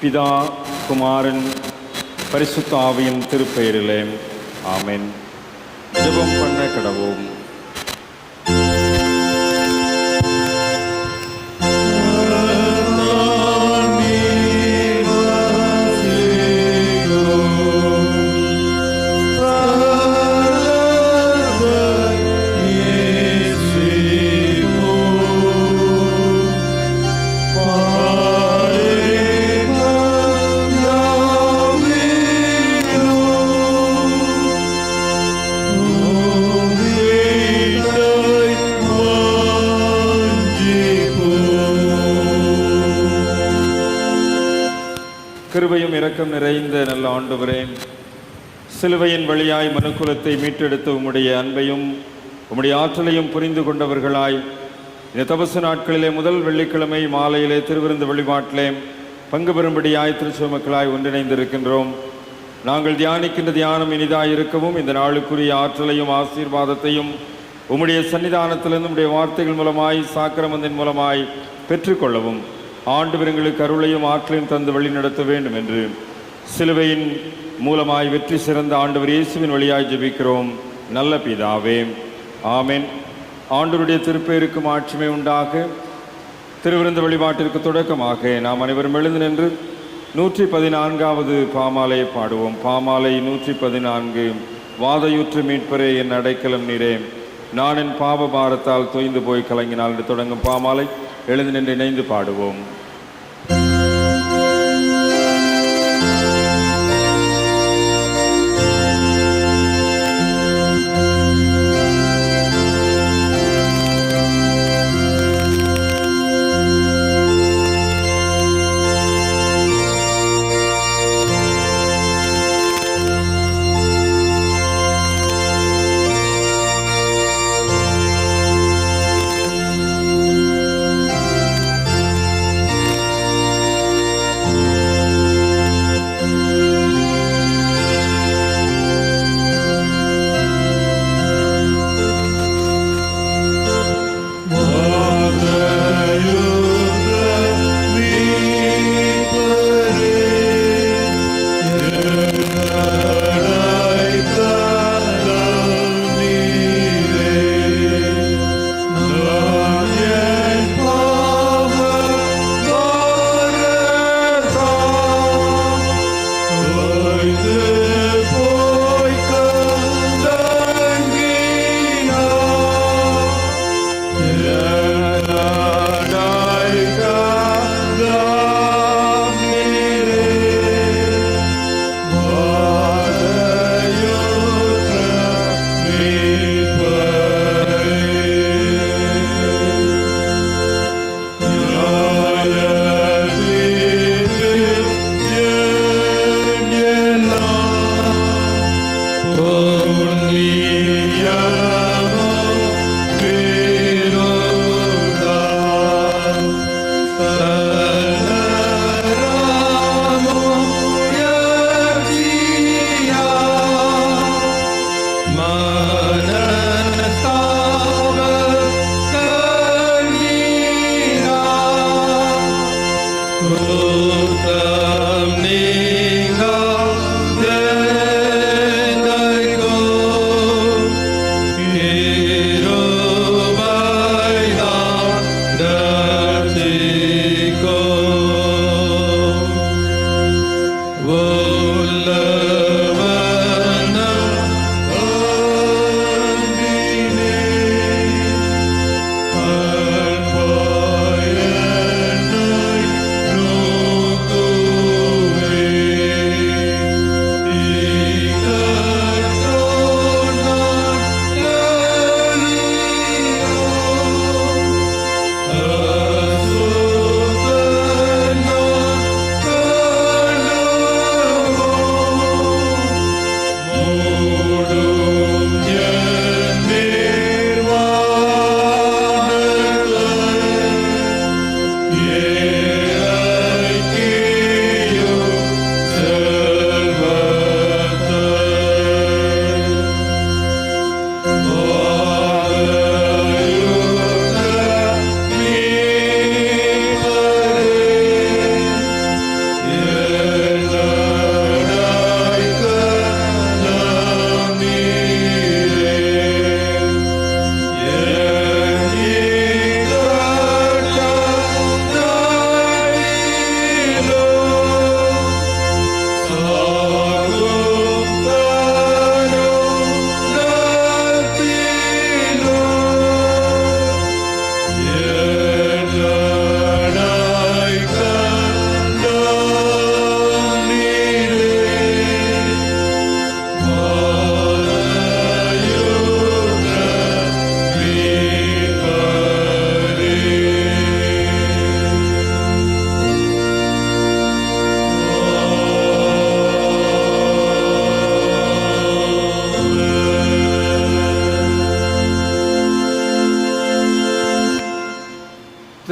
பிதா, குமாரன், பரிசுத்த ஆவியின் திருப்பெயரிலே ஆமென். ஜெபம் பண்ண கடவோம். கிருபையும் இரக்கம் நிறைந்த நல்ல ஆண்டவரே, சிலுவையின் வழியாய் மனுக்குலத்தை மீட்டெடுத்த உம்முடைய அன்பையும் உம்முடைய ஆற்றலையும் புரிந்து கொண்டவர்களாய் இந்த தபசு நாட்களிலே முதல் வெள்ளிக்கிழமை மாலையிலே திருவிருந்து வழிபாட்டிலே பங்கு பெறும்படியாய் திருச்சபை மக்களாய் ஒன்றிணைந்திருக்கின்றோம். நாங்கள் தியானிக்கின்ற தியானம் இனிதாய் இருக்கவும் இந்த நாளுக்குரிய ஆற்றலையும் ஆசீர்வாதத்தையும் உம்முடைய சன்னிதானத்திலிருந்து உம்முடைய வார்த்தைகள் மூலமாய் சாக்கிரமந்தின் மூலமாய் பெற்றுக்கொள்ளவும் ஆண்டவர் எங்களுக்கு அருளையும் ஆற்றலையும் தந்து வழி நடத்த வேண்டும் என்று சிலுவையின் மூலமாய் வெற்றி சிறந்த ஆண்டவர் இயேசுவின் வழியாய் ஜெபிக்கிறோம் நல்ல பிதாவே, ஆமென். ஆண்டவருடைய திருப்பெயருக்கு மாட்சிமை உண்டாக. திருவிருந்து வழிபாட்டிற்கு தொடக்கமாக நாம் அனைவரும் எழுந்து நின்று 114வது பாமாலையை பாடுவோம். பாமாலை 114. வாதையுற்று மீட்பரே என் அடைக்கலம் நீரே, நான் என் பாவ பாரத்தால் தொய்ந்து போய் கலங்கினால் என்று தொடங்கும் பாமாலை எழுந்து நின்று இணைந்து பாடுவோம்.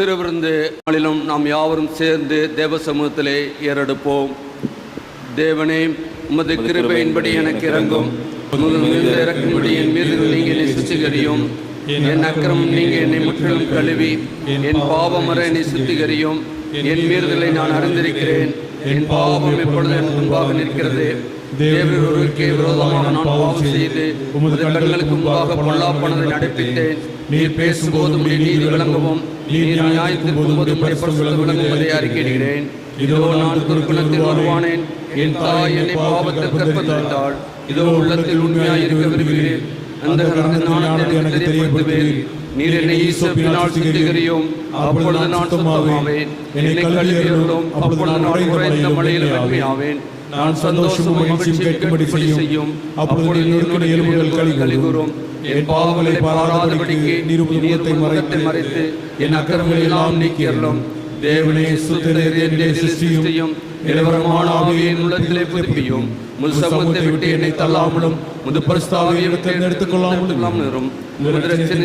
திருவிருந்து நாளிலும் நாம் யாவரும் சேர்ந்து தேவ சமூகத்திலே ஏறெடுப்போம். தேவனே, உமது கிருபையின்படி எனக்கு இறங்கும். இறக்கும்படி என் மீது நீங்க என்னை சுத்திகரியும். என் அக்கிரமம் நீங்க என்னை முற்றிலும் கழுவி என் பாவமர என்னை சுத்திகரியும். என் மீறுதலை நான் அறிந்திருக்கிறேன். என் பாவம் எப்பொழுது எனக்கு முன்பாக நிற்கிறது. தேவரீர் ஒருவருக்கே விரோதமாக நான் பாவம் செய்து உமது கண்களுக்கு முன்பாக பொல்லாப்பானதை நடப்பித்தேன். நீர் பேசும்போது உம்முடைய நீதி விளங்கவும் நீர் நியாயத்திற்கும் போது பரிசுத்தம் விளங்குவதை அறிக்கையிடுகிறேன். இதோ நான் குறுக்குணத்தில் வருவானேன். என் தாய் என்னை பாவத்தில் கற்பந்தாள். இதோ உள்ளத்தில் உண்மையாய் இருக்க விரும்புகிறேன். அந்த நாணத்தை எனக்கு தெரியப்படுத்துவேன். நீர் என்னை ஈசோப்பினால் சுத்திகரியும். அப்பொழுது நான் சுத்தமாவேன். என்னை கழுவியருளும். அப்பொழுது நான் உறைந்த மழையில் வெண்மையாவேன். நான் சந்தோஷமும் மகிழ்ச்சியும் கேட்கும்படி செய்யும். அப்பொழுது என்னுடைய எலும்புகள் கலிகூரும். என் பாவங்களை பாராதபடிக்கு நீர் உமது முகத்தை மறைத்து என் அக்கிரமங்களை எல்லாம் நீக்கியருளும். தேவனே, சுத்தத்தை சிருஷ்டியும். நிலவரமான ஆவியை என் உள்ளத்திலே புதுப்பியும். முழு சமூகத்தை விட்டு என்னை தள்ளாமலும் முது பரிசுத்தாவியை தேர்ந்தெடுத்துக் கொள்ளாமலும்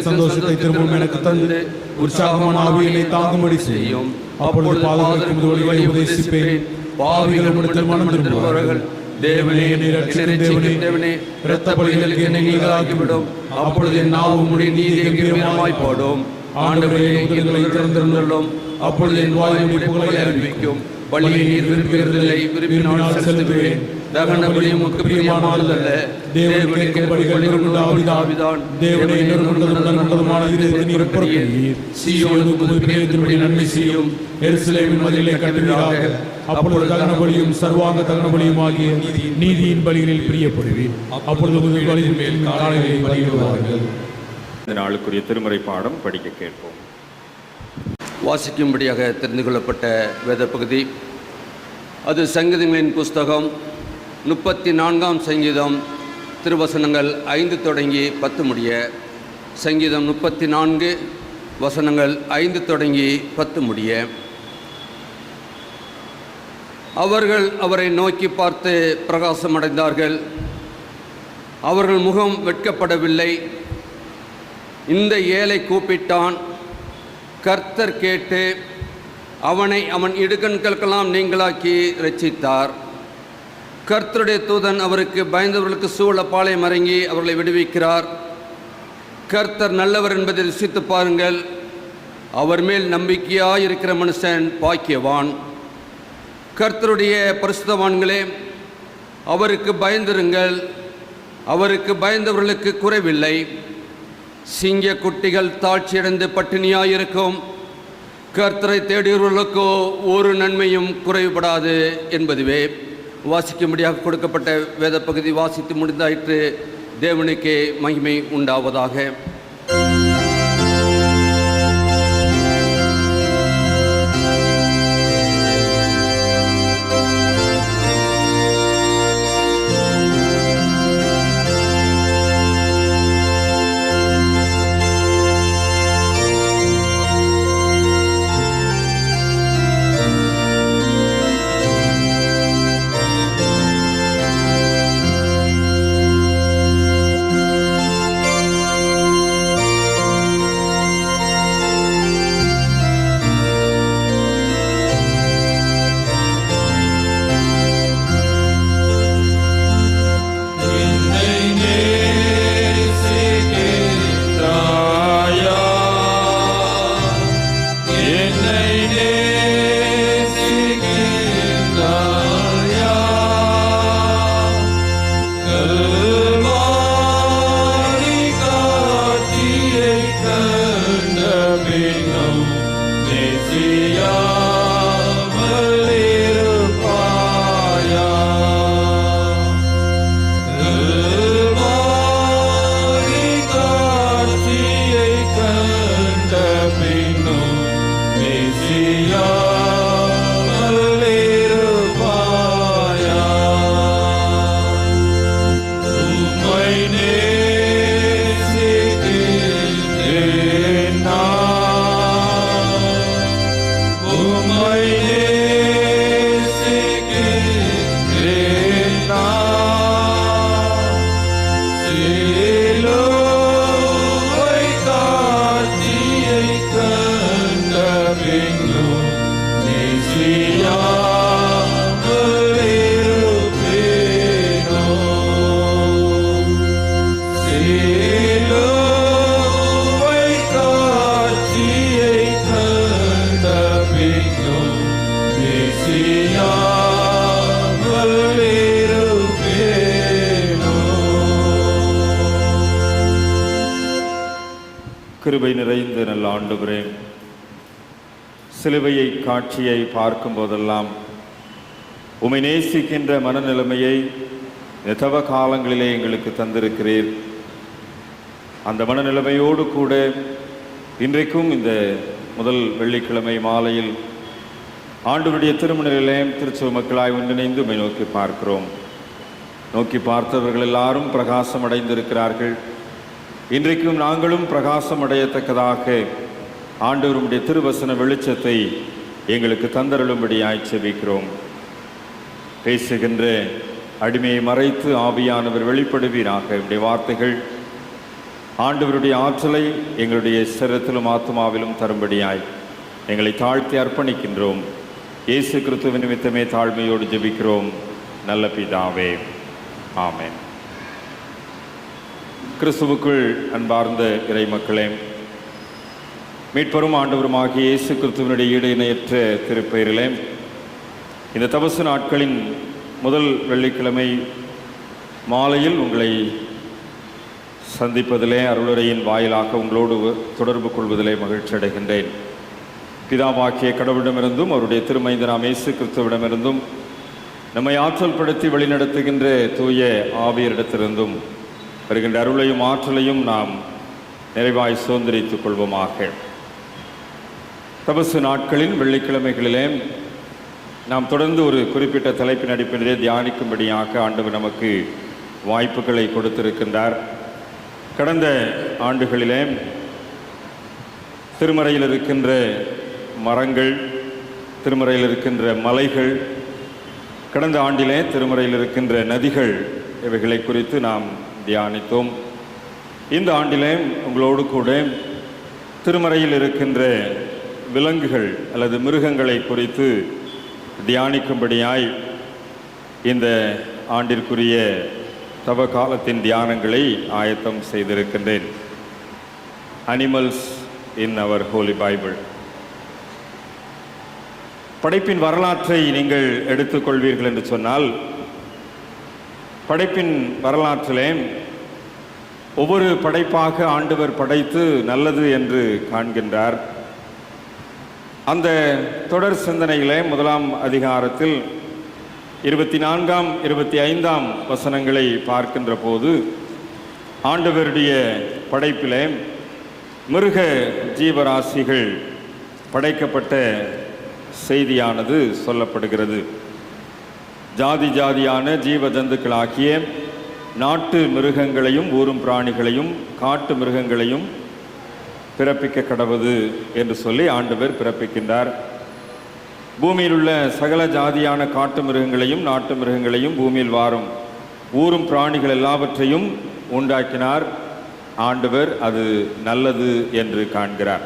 சந்தோஷத்தை திரும்பவும் எனக்கு தந்து உற்சாகமான ஆவியை தாங்கும்படி செய்யும். அப்பொழுது பாதங்களுக்கு வழியை உபதேசிப்பேன். பாவிகள் மனம் திரும்புவார்கள். தேவனே, தேவனே, இரத்த பலிகளுக்கு என்னை நீங்களாக்கிவிடும். அப்பொழுது என் நாவும் உம்முடைய நீதியை கம்பீரமாய் பாடும். ஆண்டவரே, எங்களை திறந்திருந்துள்ளோம். அப்பொழுது என் வாயுடைய புகழை அறிவிக்கும். பலியை நீர் விரும்புகிறதில்லை, விரும்பினால் செலுத்துவேன். தகன பலி உமக்கு பிரியமானதல்ல. தேவனுக்கு பலிகள் ஆவிதான். தேவனை உன்னதமான இதயத்தை நீர் புறப்படுவீர். சீயோனுக்கு உமது பிரியத்தின்படி நன்மை செய்யும். எருசலேமின் மதிலை கட்டுவீராக. அப்பொழுது தகன பலியும் சர்வாங்க தகன பலியும் ஆகிய நீதியின் பலிகளில் பிரியப்படுவீர். அப்பொழுது உமது பலியின் மேல் காலைகளை பலியிடுவார்கள். இந்த நாளுக்குரிய திருமறை பாடம் படிக்க கேட்போம். வாசிக்கும்படியாக தெரிந்து கொள்ளப்பட்ட வேத பகுதி அது சங்கீதங்களின் புஸ்தகம் 34ஆம் சங்கீதம் திருவசனங்கள் 5 தொடங்கி 10 முடிய. சங்கீதம் 34 வசனங்கள் 5 தொடங்கி 10 முடிய. அவர்கள் அவரை நோக்கி பார்த்து பிரகாசமடைந்தார்கள். அவர்கள் முகம் வெட்கப்படவில்லை. இந்த ஏழை கூப்பிட்டான். கர்த்தர் கேட்டு அவனை அவன் இடுக்கண்களுக்கெல்லாம் நீங்களாக்கி இரட்சித்தார். கர்த்தருடைய தூதன் அவருக்கு பயந்தவர்களுக்கு சூழ பாளையம் இறங்கி அவர்களை விடுவிக்கிறார். கர்த்தர் நல்லவர் என்பதை ருசித்து பாருங்கள். அவர் மேல் நம்பிக்கையாக இருக்கிற மனுஷன் பாக்கியவான். கர்த்தருடைய பரிசுத்தவான்களே, அவருக்கு பயந்திருங்கள். அவருக்கு பயந்தவர்களுக்கு குறைவில்லை. சிங்க குட்டிகள் தாட்சியடைந்து பட்டினியாயிருக்கும். கர்த்தரை தேடுகிறவர்களுக்கோ ஒரு நன்மையும் குறைவுபடாது என்பதுவே. வாசிக்கும்படியாக கொடுக்கப்பட்ட வேத பகுதி வாசித்து முடிந்தாயிற்று. தேவனுக்கே மகிமை உண்டாவதாக. கிருபை நிறைந்த நல்ல ஆண்டவரே, சிலுவையை காட்சியை பார்க்கும் போதெல்லாம் உம்மை நேசிக்கின்ற மனநிலைமையை இந்த தவ காலங்களிலே எங்களுக்கு தந்திருக்கிறீர். அந்த மனநிலைமையோடு கூட இன்றைக்கும் இந்த முதல் வெள்ளிக்கிழமை மாலையில் ஆண்டவருடைய திருமணத்திலே திருச்சபை மக்களாய் ஒன்றிணைந்து உம்மை நோக்கி பார்க்கிறோம். நோக்கி பார்த்தவர்கள் எல்லாரும் பிரகாசம் அடைந்திருக்கிறார்கள். இன்றைக்கும் நாங்களும் பிரகாசம் அடையத்தக்கதாக ஆண்டவருடைய திருவசன வெளிச்சத்தை எங்களுக்கு தந்தருளும்படியாய் செபிக்கிறோம். பேசுகின்ற அடிமையை மறைத்து ஆவியானவர் வெளிப்படுவீராக. என்னுடைய வார்த்தைகள் ஆண்டவருடைய ஆற்றலை எங்களுடைய சரீரத்திலும் ஆத்மாவிலும் தரும்படியாய் எங்களை தாழ்த்தி அர்ப்பணிக்கின்றோம். இயேசு கிறிஸ்துவின் நிமித்தமே தாழ்மையோடு ஜெபிக்கிறோம் நல்ல பிதாவே, ஆமென். கிறிஸ்துவுக்குள் அன்பார்ந்த இறை மக்களே, மீட்பரும் ஆண்டவருமாகிய இயேசு கிறிஸ்துவினுடைய ஈடு இணையற்ற திருப்பெயரிலே இந்த தபசு நாட்களின் முதல் வெள்ளிக்கிழமை மாலையில் உங்களை சந்திப்பதிலே, அருளுரையின் வாயிலாக உங்களோடு தொடர்பு கொள்வதிலே மகிழ்ச்சி அடைகின்றேன். பிதாவாக்கிய கடவுளிடமிருந்தும் அவருடைய திருமைந்தனாம் இயேசு கிறிஸ்துவிடமிருந்தும் நம்மை ஆற்றல் படுத்தி வழிநடத்துகின்ற தூய ஆவியரிடத்திலிருந்தும் வருகின்ற அருளையும் ஆற்றலையும் நாம் நிறைவாய் சுதந்திரித்துக் கொள்வோமாக. தபசு நாட்களின் வெள்ளிக்கிழமைகளிலே நாம் தொடர்ந்து ஒரு குறிப்பிட்ட தலைப்பின் அடிப்படையிலே தியானிக்கும்படியாக ஆண்டவர் நமக்கு வாய்ப்புகளை கொடுத்திருக்கின்றார். கடந்த ஆண்டுகளிலே திருமறையில் இருக்கின்ற மரங்கள், திருமறையில் இருக்கின்ற மலைகள், கடந்த ஆண்டிலே திருமறையில் இருக்கின்ற நதிகள், இவைகளை குறித்து நாம் தியானித்தோம். இந்த ஆண்டிலே உங்களோடு கூட திருமறையில் இருக்கின்ற விலங்குகள் அல்லது மிருகங்களை குறித்து தியானிக்கும்படியாய் இந்த ஆண்டிற்குரிய தவ காலத்தின் தியானங்களை ஆயத்தம் செய்திருக்கின்றேன். Animals in our holy Bible. படைப்பின் வரலாற்றை நீங்கள் எடுத்துக்கொள்வீர்கள் என்று சொன்னால், படைப்பின் வரலாற்றிலே ஒவ்வொரு படைப்பாக ஆண்டவர் படைத்து நல்லது என்று காண்கின்றார். அந்த தொடர் சிந்தனையிலே முதலாம் அதிகாரத்தில் 24, 25 வசனங்களை பார்க்கின்ற போது ஆண்டவருடைய படைப்பிலே மிருக ஜீவராசிகள் படைக்கப்பட்ட செய்தியானது சொல்லப்படுகிறது. ஜாதி ஜாதியான ஜீவ ஜந்துக்களாகிய நாட்டு மிருகங்களையும் ஊரும் பிராணிகளையும் காட்டு மிருகங்களையும் பிறப்பிக்க கடவுது என்று சொல்லி ஆண்டவர் பிறப்பிக்கின்றார். பூமியில் உள்ள சகல ஜாதியான காட்டு மிருகங்களையும் நாட்டு மிருகங்களையும் பூமியில் வாரும் ஊரும் பிராணிகள் எல்லாவற்றையும் உண்டாக்கினார் ஆண்டவர். அது நல்லது என்று காண்கிறார்.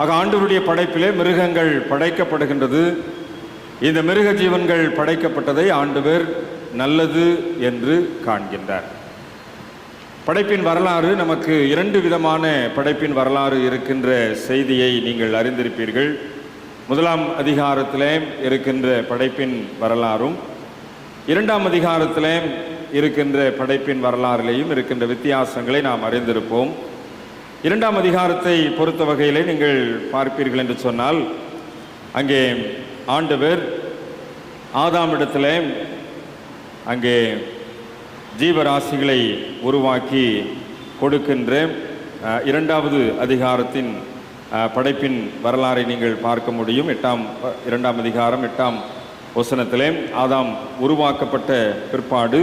ஆக ஆண்டவருடைய படைப்பிலே மிருகங்கள் படைக்கப்படுகின்றது. இந்த மிருக ஜீவன்கள் படைக்கப்பட்டதை ஆண்டவர் நல்லது என்று காண்கின்றார். படைப்பின் வரலாறு நமக்கு 2 விதமான படைப்பின் வரலாறு இருக்கின்ற செய்தியை நீங்கள் அறிந்திருப்பீர்கள். முதலாம் அதிகாரத்திலே இருக்கின்ற படைப்பின் வரலாறும் 2ஆம் அதிகாரத்திலே இருக்கின்ற படைப்பின் வரலாறிலேயும் இருக்கின்ற வித்தியாசங்களை நாம் அறிந்திருப்போம். 2ஆம் அதிகாரத்தை பொறுத்த வகையிலே நீங்கள் பார்ப்பீர்கள் என்று சொன்னால், அங்கே ஆண்டவர் ஆதாமிடத்திலே அங்கே ஜீவராசிகளை உருவாக்கி கொடுக்கின்ற 2வது அதிகாரத்தின் படைப்பின் வரலாறை நீங்கள் பார்க்க முடியும். 2ஆம் அதிகாரம் 8ஆம் வசனத்திலே ஆதாம் உருவாக்கப்பட்ட பிற்பாடு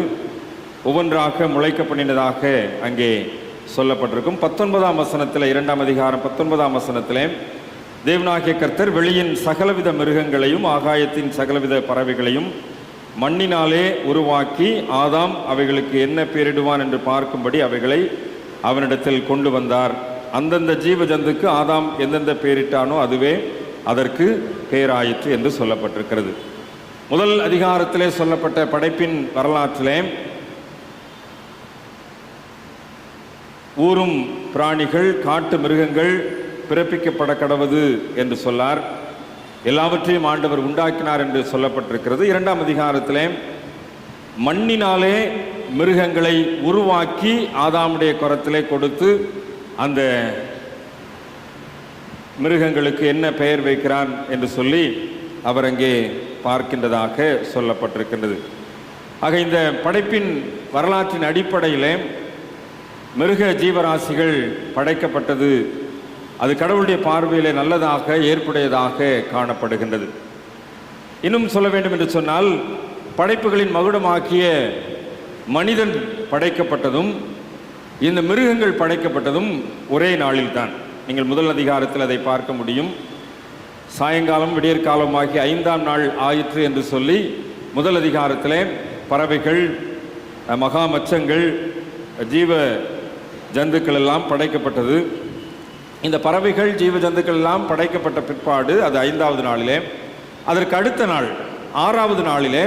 ஒவ்வொன்றாக முளைக்க பண்ணினதாக அங்கே சொல்லப்பட்டிருக்கும். 19ஆம் வசனத்தில் 2ஆம் அதிகாரம் 19ஆம் வசனத்திலே தேவனாகிய கர்த்தர் வெளியின் சகலவித மிருகங்களையும் ஆகாயத்தின் சகலவித பறவைகளையும் மண்ணினாலே உருவாக்கி ஆதாம் அவைகளுக்கு என்ன பெயரிடுவான் என்று பார்க்கும்படி அவைகளை அவனிடத்தில் கொண்டு வந்தார். அந்தந்த ஜீவ ஜந்துக்கு ஆதாம் எந்தெந்த பெயரிட்டானோ அதுவே அதற்கு பெயராயிற்று என்று சொல்லப்பட்டிருக்கிறது. முதல் அதிகாரத்திலே சொல்லப்பட்ட படைப்பின் வரலாற்றிலே ஊரும் பிராணிகள் காட்டு மிருகங்கள் பிறப்பிக்கப்பட கடவது என்று சொன்னார். எல்லாவற்றையும் ஆண்டவர் உண்டாக்கினார் என்று சொல்லப்பட்டிருக்கிறது. 2ஆம் அதிகாரத்திலே மண்ணினாலே மிருகங்களை உருவாக்கி ஆதாமுடைய கரத்திலே கொடுத்து அந்த மிருகங்களுக்கு என்ன பெயர் வைக்கிறான் என்று சொல்லி அவர் அங்கே பார்க்கின்றதாக சொல்லப்பட்டிருக்கின்றது. ஆக இந்த படைப்பின் வரலாற்றின் அடிப்படையிலே மிருக ஜீவராசிகள் படைக்கப்பட்டது அது கடவுளுடைய பார்வையிலே நல்லதாக ஏற்புடையதாக காணப்படுகின்றது. இன்னும் சொல்ல வேண்டும் என்று சொன்னால், படைப்புகளின் மகுடமாக்கிய மனிதன் படைக்கப்பட்டதும் இந்த மிருகங்கள் படைக்கப்பட்டதும் ஒரே நாளில்தான். நீங்கள் முதல் அதிகாரத்தில் அதை பார்க்க முடியும். சாயங்காலம் விடியற்காலம் ஆகிய 5ஆம் நாள் ஆயிற்று என்று சொல்லி முதல் அதிகாரத்திலே பறவைகள், மகா மச்சங்கள், ஜீவ ஜந்துக்கள் எல்லாம் படைக்கப்பட்டது. இந்த பறவைகள், ஜீவ ஜந்துக்கள் எல்லாம் படைக்கப்பட்ட பிற்பாடு அது 5ஆவது நாளிலே, அதற்கு அடுத்த நாள் 6ஆவது நாளிலே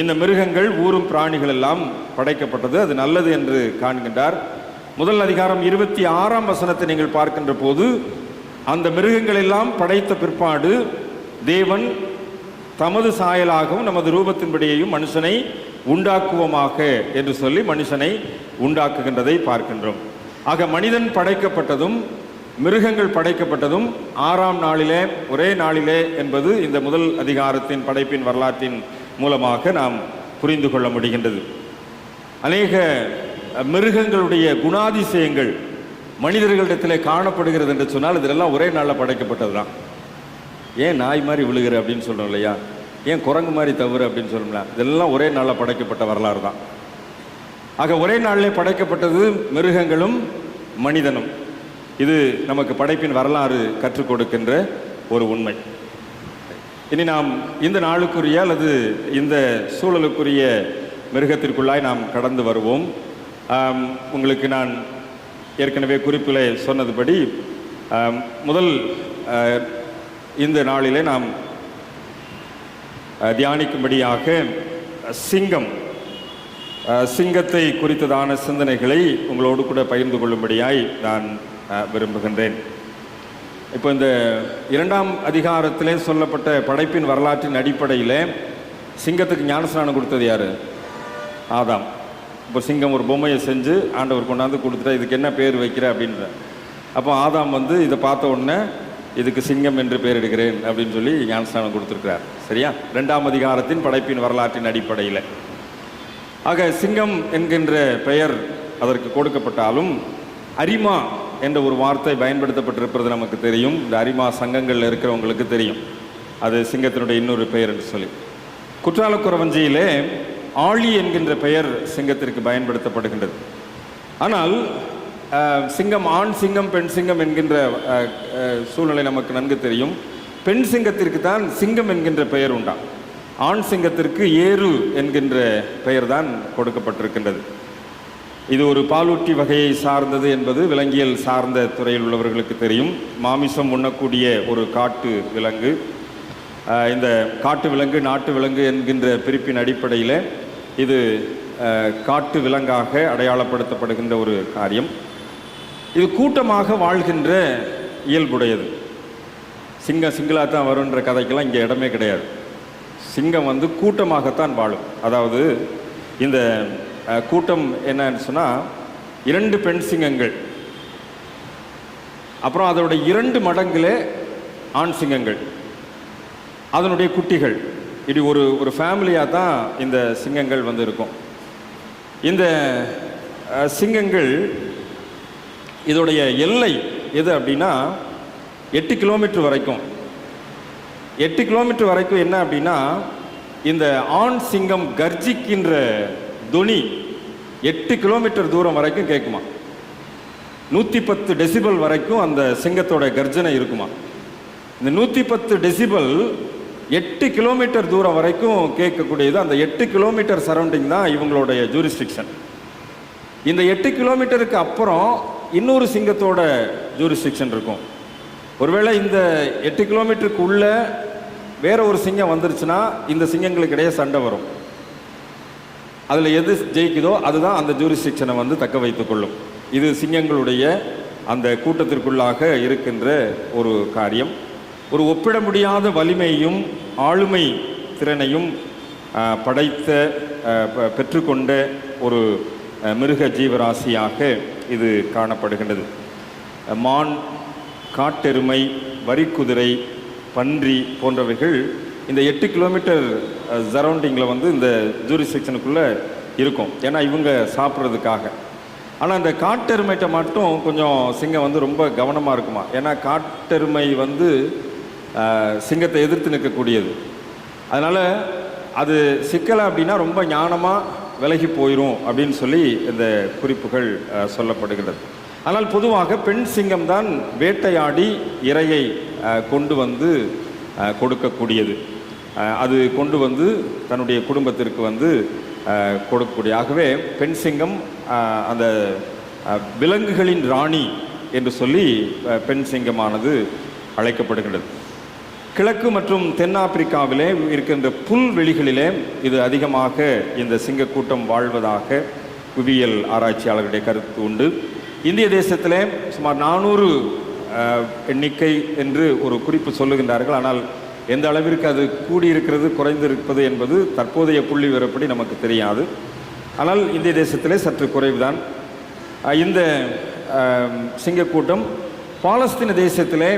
இந்த மிருகங்கள், ஊரும் பிராணிகள் எல்லாம் படைக்கப்பட்டது. அது நல்லது என்று காண்கின்றார். முதல் அதிகாரம் 26ஆம் வசனத்தை நீங்கள் பார்க்கின்ற போது, அந்த மிருகங்கள் எல்லாம் படைத்த பிற்பாடு தேவன் தமது சாயலாகவும் நமது ரூபத்தின்படியையும் மனுஷனை உண்டாக்குவோமாக என்று சொல்லி மனுஷனை உண்டாக்குகின்றதை பார்க்கின்றோம். ஆக மனிதன் படைக்கப்பட்டதும் மிருகங்கள் படைக்கப்பட்டதும் 6ஆம் நாளிலே, ஒரே நாளிலே என்பது இந்த முதல் அதிகாரத்தின் படைப்பின் வரலாற்றின் மூலமாக நாம் புரிந்து கொள்ள முடிகின்றது. அநேக மிருகங்களுடைய குணாதிசயங்கள் மனிதர்களிடத்திலே காணப்படுகிறது என்று சொன்னால் இதெல்லாம் ஒரே நாளில் படைக்கப்பட்டது தான். ஏன் நாய் மாதிரி விழுகிற அப்படின்னு சொல்கிறோம் இல்லையா, ஏன் குரங்கு மாதிரி தவறு அப்படின்னு சொல்லலாம், இதெல்லாம் ஒரே நாளில் படைக்கப்பட்ட வரலாறு தான். ஆக ஒரே நாளிலே படைக்கப்பட்டது மிருகங்களும் மனிதனும். இது நமக்கு படைப்பின் வரலாறு கற்றுக் கொடுக்கின்ற ஒரு உண்மை. இனி நாம் இந்த நாளுக்குரிய அல்லது இந்த சூழலுக்குரிய மிருகத்திற்குள்ளாய் நாம் கடந்து வருவோம். உங்களுக்கு நான் ஏற்கனவே குறிப்பிலே சொன்னதுபடி முதல் இந்த நாளிலே நாம் தியானிக்கும்படியாக சிங்கத்தை குறித்ததான சிந்தனைகளை உங்களோடு கூட பகிர்ந்து கொள்ளும்படியாய் நான் விரும்புகின்றேன். இப்போ இந்த 2ஆம் அதிகாரத்திலே சொல்லப்பட்ட படைப்பின் வரலாற்றின் அடிப்படையில் சிங்கத்துக்கு ஞானஸ்நானம் கொடுத்தது யார்? ஆதாம். இப்போ சிங்கம் ஒரு பொம்மையை செஞ்சு ஆண்டவர் கொண்டாந்து கொடுத்துட்டா இதுக்கு என்ன பேர் வைக்கிற அப்படின்ற. அப்போ ஆதாம் வந்து இதை பார்த்த உடனே இதுக்கு சிங்கம் என்று பெயர் எடுக்கிறேன் அப்படின்னு சொல்லி ஞானஸ்நானம் கொடுத்துருக்கிறார். சரியா? 2ஆம் அதிகாரத்தின் படைப்பின் வரலாற்றின் அடிப்படையில். ஆக சிங்கம் என்கின்ற பெயர் அதற்கு கொடுக்கப்பட்டாலும் அரிமா என்ற ஒரு வார்த்தை பயன்படுத்தப்பட்டிருப்பது நமக்கு தெரியும். இந்த அரிமா சங்கங்களில் இருக்கிறவங்களுக்கு தெரியும் அது சிங்கத்தினுடைய இன்னொரு பெயர் என்று சொல்லி. குற்றாலக்குறவஞ்சியிலே ஆழி என்கின்ற பெயர் சிங்கத்திற்கு பயன்படுத்தப்படுகின்றது. ஆனால் சிங்கம், ஆண் சிங்கம், பெண் சிங்கம் என்கின்ற சூழ்நிலை நமக்கு நன்கு தெரியும். பெண் சிங்கத்திற்கு தான் சிங்கம் என்கின்ற பெயர் உண்டா. ஆண் சிங்கத்திற்கு ஏறு என்கின்ற பெயர் தான் கொடுக்கப்பட்டிருக்கின்றது. இது ஒரு பாலூட்டி வகையை சார்ந்தது என்பது விலங்கியல் சார்ந்த துறையில் உள்ளவர்களுக்கு தெரியும். மாமிசம் உண்ணக்கூடிய ஒரு காட்டு விலங்கு. இந்த காட்டு விலங்கு, நாட்டு விலங்கு என்கின்ற பிரிப்பின் அடிப்படையில் இது காட்டு விலங்காக அடையாளப்படுத்தப்படுகின்ற ஒரு காரியம். இது கூட்டமாக வாழ்கின்ற இயல்புடையது. சிங்களாக தான் வருன்ற கதைக்கெல்லாம் இங்கே இடமே கிடையாது. சிங்கம் வந்து கூட்டமாகத்தான் வாழும். அதாவது இந்த கூட்டம் என்னன்னு சொன்னால் 2 பெண் சிங்கங்கள், அப்புறம் அதோட 2 மடங்கிலே ஆண் சிங்கங்கள், அதனுடைய குட்டிகள், இது ஒரு ஃபேமிலியாக தான் இந்த சிங்கங்கள் வந்து இருக்கும். இந்த சிங்கங்கள் இதோடைய எல்லை எது அப்படின்னா 8 கிலோமீட்டர் வரைக்கும். 8 கிலோமீட்டர் வரைக்கும் என்ன அப்படின்னா, இந்த ஆண் சிங்கம் கர்ஜிக்கின்ற துணி 8 கிலோமீட்டர் தூரம் வரைக்கும் கேட்குமா. 110 டெசிபல் வரைக்கும் அந்த சிங்கத்தோட கர்ஜனை இருக்குமா. இந்த 110 டெசிபல் 8 கிலோமீட்டர் தூரம் வரைக்கும் கேட்கக்கூடியது. அந்த 8 கிலோமீட்டர் சரௌண்டிங் தான் இவங்களுடைய ஜூரிஸ்டிக்ஷன். இந்த 8 கிலோமீட்டருக்கு அப்புறம் இன்னொரு சிங்கத்தோட ஜூரிஸ்டிக்ஷன் இருக்கும். ஒருவேளை இந்த 8 கிலோமீட்டருக்கு உள்ள வேற ஒரு சிங்கம் வந்துருச்சுன்னா இந்த சிங்கங்களுக்கு இடையே சண்டை வரும். அதில் எது ஜெயிக்குதோ அதுதான் அந்த ஜூரிஸ்டிக்ஷனை வந்து தக்க வைத்து கொள்ளும். இது சிங்கங்களுடைய அந்த கூட்டத்திற்குள்ளாக இருக்கின்ற ஒரு காரியம். ஒரு ஒப்பிட முடியாத வலிமையும் ஆளுமை திறனையும் படைத்த பெற்றுக்கொண்ட ஒரு மிருக ஜீவராசியாக இது காணப்படுகின்றது. மான், காட்டெருமை, வரிக்குதிரை, பன்றி போன்றவைகள் இந்த 8 கிலோமீட்டர் சரௌண்டிங்கில் இந்த ஜூரிஸ்டிக்ஷனுக்குள்ளே இருக்கும். ஏன்னா இவங்க சாப்பிட்றதுக்காக. ஆனால் அந்த காட்டெருமைகிட்ட மட்டும் கொஞ்சம் சிங்கம் ரொம்ப கவனமாக இருக்குமா. ஏன்னா காட்டெருமை சிங்கத்தை எதிர்த்து நிற்கக்கூடியது. அதனால் அது சிக்கலை அப்படின்னா ரொம்ப ஞானமாக விலகி போயிடும் அப்படின்னு சொல்லி இந்த குறிப்புகள் சொல்லப்படுகிறது. ஆனால் பொதுவாக பெண் சிங்கம் தான் வேட்டையாடி இரையை கொண்டு கொடுக்கக்கூடியது. அது கொண்டு தன்னுடைய குடும்பத்திற்கு கொடுக்கக்கூடிய. ஆகவே பெண் சிங்கம் அந்த விலங்குகளின் ராணி என்று சொல்லி பெண் சிங்கமானது அழைக்கப்படுகிறது. கிழக்கு மற்றும் தென்னாப்பிரிக்காவிலே இருக்கின்ற புல்வெளிகளிலே இது அதிகமாக இந்த சிங்கக்கூட்டம் வாழ்வதாக புவியியல் ஆராய்ச்சியாளர்களுடைய கருத்து உண்டு. இந்திய தேசத்திலே சுமார் 400 எண்ணிக்கை என்று ஒரு குறிப்பு சொல்லுகின்றார்கள். ஆனால் எந்த அளவிற்கு அது கூடியிருக்கிறது குறைந்திருப்பது என்பது தற்போதைய புள்ளி விவரப்படி நமக்கு தெரியாது. ஆனால் இந்திய தேசத்திலே சற்று குறைவுதான். இந்த சிங்கக்கூட்டம் பாலஸ்தீன தேசத்திலே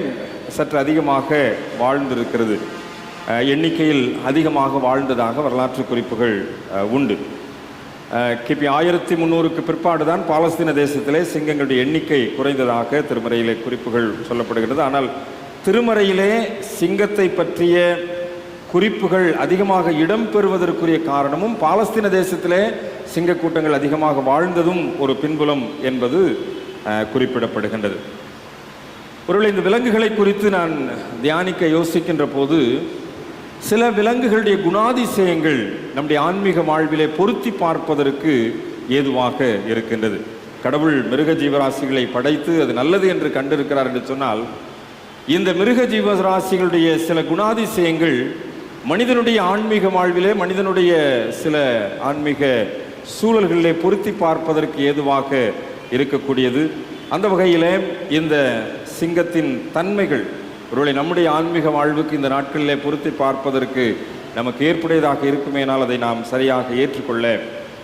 சற்று அதிகமாக வாழ்ந்திருக்கிறது. எண்ணிக்கையில் அதிகமாக வாழ்ந்ததாக வரலாற்று குறிப்புகள் உண்டு. கிபி 1300க்கு பிற்பாடு தான் பாலஸ்தீன தேசத்திலே சிங்கங்களுடைய எண்ணிக்கை குறைந்ததாக திருமறையிலே குறிப்புகள் சொல்லப்படுகிறது. ஆனால் திருமறையிலே சிங்கத்தை பற்றிய குறிப்புகள் அதிகமாக இடம்பெறுவதற்குரிய காரணமும் பாலஸ்தீன தேசத்திலே சிங்க கூட்டங்கள் அதிகமாக வாழ்ந்ததும் ஒரு பின்புலம் என்பது குறிப்பிடப்படுகின்றது. ஒருவேளை இந்த விலங்குகளை குறித்து நான் தியானிக்க யோசிக்கின்ற போது சில விலங்குகளுடைய குணாதிசயங்கள் நம்முடைய ஆன்மீக வாழ்விலே பொருத்தி பார்ப்பதற்கு ஏதுவாக இருக்கின்றது. கடவுள் மிருக ஜீவராசிகளை படைத்து அது நல்லது என்று கண்டிருக்கிறார் என்று சொன்னால், இந்த மிருக ஜீவராசிகளுடைய சில குணாதிசயங்கள் மனிதனுடைய ஆன்மீக வாழ்விலே மனிதனுடைய சில ஆன்மீக சூழல்களிலே பொருத்தி பார்ப்பதற்கு ஏதுவாக இருக்கக்கூடியது. அந்த வகையிலே இந்த சிங்கத்தின் தன்மைகள் ஒருவேளை நம்முடைய ஆன்மீக வாழ்வுக்கு இந்த நாட்களிலே பொருத்தி பார்ப்பதற்கு நமக்கு ஏற்புடையதாக இருக்குமேனால் அதை நாம் சரியாக ஏற்றுக்கொள்ள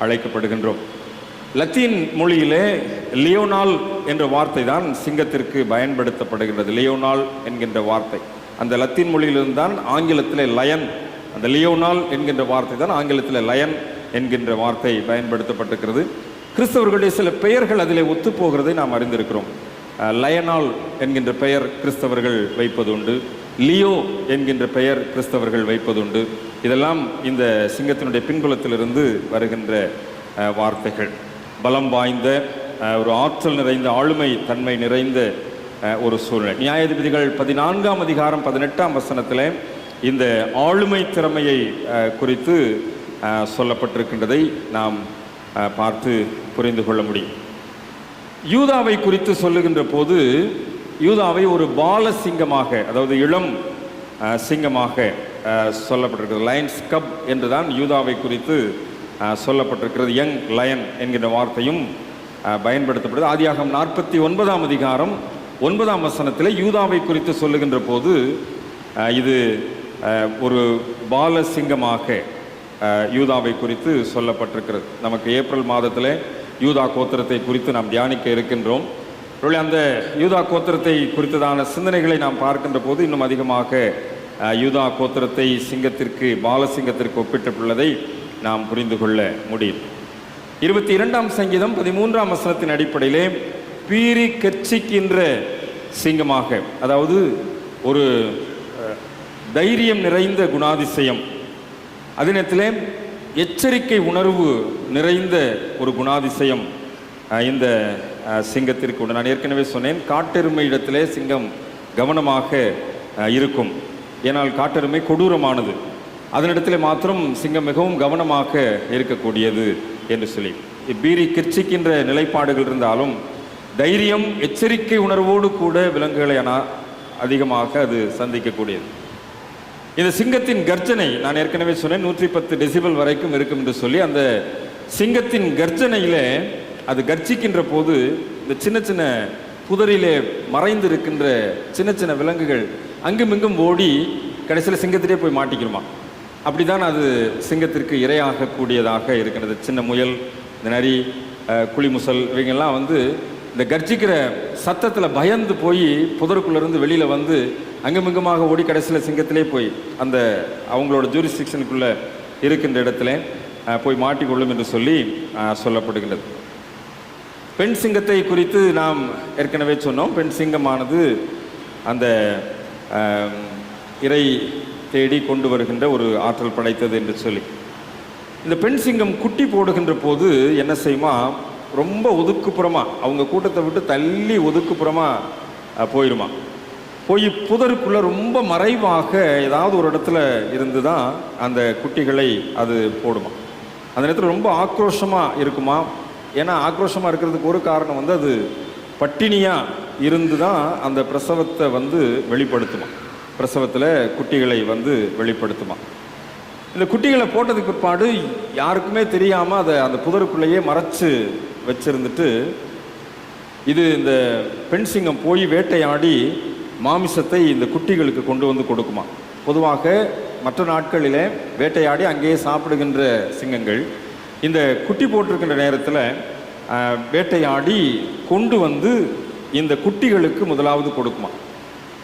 அழைக்கப்படுகின்றோம். லத்தீன் மொழியிலே லியோனால் என்ற வார்த்தை தான் சிங்கத்திற்கு பயன்படுத்தப்படுகின்றது. லியோனால் என்கின்ற வார்த்தை அந்த லத்தீன் மொழியிலிருந்து தான் ஆங்கிலத்திலே லயன், அந்த லியோனால் என்கின்ற வார்த்தை தான் ஆங்கிலத்தில் லயன் என்கின்ற வார்த்தை பயன்படுத்தப்பட்டிருக்கிறது. கிறிஸ்தவர்களுடைய சில பெயர்கள் அதிலே ஒத்துப்போகிறதை நாம் அறிந்திருக்கிறோம். லயனால் என்கின்ற பெயர் கிறிஸ்தவர்கள் வைப்பதுண்டு, லியோ என்கின்ற பெயர் கிறிஸ்தவர்கள் வைப்பதுண்டு. இதெல்லாம் இந்த சிங்கத்தினுடைய பின்புலத்திலிருந்து வருகின்ற வார்த்தைகள். பலம் வாய்ந்த ஒரு ஆற்றல் நிறைந்த ஆளுமை தன்மை நிறைந்த ஒரு சூழ்நிலை. நியாயாதிபதிகள் 14ஆம் அதிகாரம் 18ஆம் வசனத்தில் இந்த ஆளுமை திறமையை குறித்து சொல்லப்பட்டிருக்கின்றதை நாம் பார்த்து புரிந்து கொள்ள முடியும். யூதாவை குறித்து சொல்லுகின்ற போது யூதாவை ஒரு பால சிங்கமாக, அதாவது இளம் சிங்கமாக சொல்லப்பட்டிருக்கிறது. லயன்ஸ் கப் என்றுதான் யூதாவை குறித்து சொல்லப்பட்டிருக்கிறது. யங் லயன் என்கின்ற வார்த்தையும் பயன்படுத்தப்படுது. ஆதியாகமம் 49ஆம் அதிகாரம் 9ஆம் வசனத்தில் யூதாவை குறித்து சொல்லுகின்ற போது இது ஒரு பால சிங்கமாக யூதாவை குறித்து சொல்லப்பட்டிருக்கிறது. நமக்கு ஏப்ரல் மாதத்தில் யூதா கோத்திரத்தை குறித்து நாம் தியானிக்க இருக்கின்றோம். அந்த யூதா கோத்திரத்தை குறித்ததான சிந்தனைகளை நாம் பார்க்கின்ற போது இன்னும் அதிகமாக யூதா கோத்திரத்தை சிங்கத்திற்கு பாலசிங்கத்திற்கு ஒப்பிட்டுள்ளதை நாம் புரிந்து கொள்ள முடியும். 22ஆம் சங்கீதம் 13ஆம் வசனத்தின் அடிப்படையிலே பீறி கெர்ச்சிக்கின்ற சிங்கமாக, அதாவது ஒரு தைரியம் நிறைந்த குணாதிசயம், அதே நேரத்திலே எச்சரிக்கை உணர்வு நிறைந்த ஒரு குணாதிசயம் இந்த சிங்கத்திற்கு உண்டு. நான் ஏற்கனவே சொன்னேன், காட்டெருமை இடத்திலே சிங்கம் கவனமாக இருக்கும். ஏனால் காட்டெருமை கொடூரமானது, அதனிடத்தில் மாத்திரம் சிங்கம் மிகவும் கவனமாக இருக்கக்கூடியது என்று சொல்லி. பீறி கிர்ச்சிக்கின்ற நிலைப்பாடுகள் இருந்தாலும் தைரியம் எச்சரிக்கை உணர்வோடு கூட விலங்குகளை அதிகமாக அது சந்திக்கக்கூடியது. இந்த சிங்கத்தின் கர்ஜனை நான் ஏற்கனவே சொன்னேன், 110 டெசிபல் வரைக்கும் இருக்கும் என்று சொல்லி. அந்த சிங்கத்தின் கர்ஜனையிலே அது கர்ஜிக்கின்ற போது இந்த சின்ன சின்ன புதரிலே மறைந்து இருக்கின்ற சின்ன சின்ன விலங்குகள் அங்குமிங்கும் ஓடி கடைசியில் சிங்கத்திலே போய் மாட்டிக்கிறோமா. அப்படி தான் அது சிங்கத்திற்கு இரையாகக்கூடியதாக இருக்கிறது. சின்ன முயல், இந்த நரி, குளிமுசல் இவங்கெல்லாம் வந்து இந்த கர்ஜிக்கிற சத்தத்தில் பயந்து போய் புதருக்குள்ளேருந்து வெளியில் வந்து அங்குமிங்குமாக ஓடி கடைசியில் சிங்கத்திலே போய் அந்த அவங்களோட ஜூரிஸ்டிக்ஷனுக்குள்ளே இருக்கின்ற இடத்துல போய் மாட்டிக்கொள்ளும் என்று சொல்லி சொல்லப்படுகின்றது. பெண் சிங்கத்தை குறித்து நாம் ஏற்கனவே சொன்னோம். பெண் சிங்கமானது அந்த இறை தேடி கொண்டு வருகின்ற ஒரு ஆற்றல் படைத்தது என்று சொல்லி, இந்த பெண் சிங்கம் குட்டி போடுகின்ற போது என்ன செய்யுமா, ரொம்ப ஒதுக்குப்புறமாக அவங்க கூட்டத்தை விட்டு தள்ளி ஒதுக்குப்புறமாக போயிடுமா. போய் புதருக்குள்ளே ரொம்ப மறைவாக ஏதாவது ஒரு இடத்துல இருந்து தான் அந்த குட்டிகளை அது போடுமா. அந்த நேரத்தில் ரொம்ப ஆக்ரோஷமாக இருக்குமா. ஏன்னா ஆக்ரோஷமாக இருக்கிறதுக்கு ஒரு காரணம் வந்து அது பட்டினியாக இருந்து தான் அந்த பிரசவத்தை வந்து வெளிப்படுத்துமா. பிரசவத்தில் குட்டிகளை வந்து வெளிப்படுத்துமா. இந்த குட்டிகளை போட்டதுக்கு பிற்பாடு யாருக்குமே தெரியாமல் அதை அந்த புதருக்குள்ளேயே மறைச்சு வச்சிருந்துட்டு இது இந்த பெண் சிங்கம் போய் வேட்டையாடி மாமிசத்தை இந்த குட்டிகளுக்கு கொண்டு வந்து கொடுக்குமா. பொதுவாக மற்ற நாட்களிலே வேட்டையாடி அங்கேயே சாப்பிடுகின்ற சிங்கங்கள் இந்த குட்டி போட்டிருக்கின்ற நேரத்தில் வேட்டையாடி கொண்டு வந்து இந்த குட்டிகளுக்கு முதலாவது கொடுக்குமா.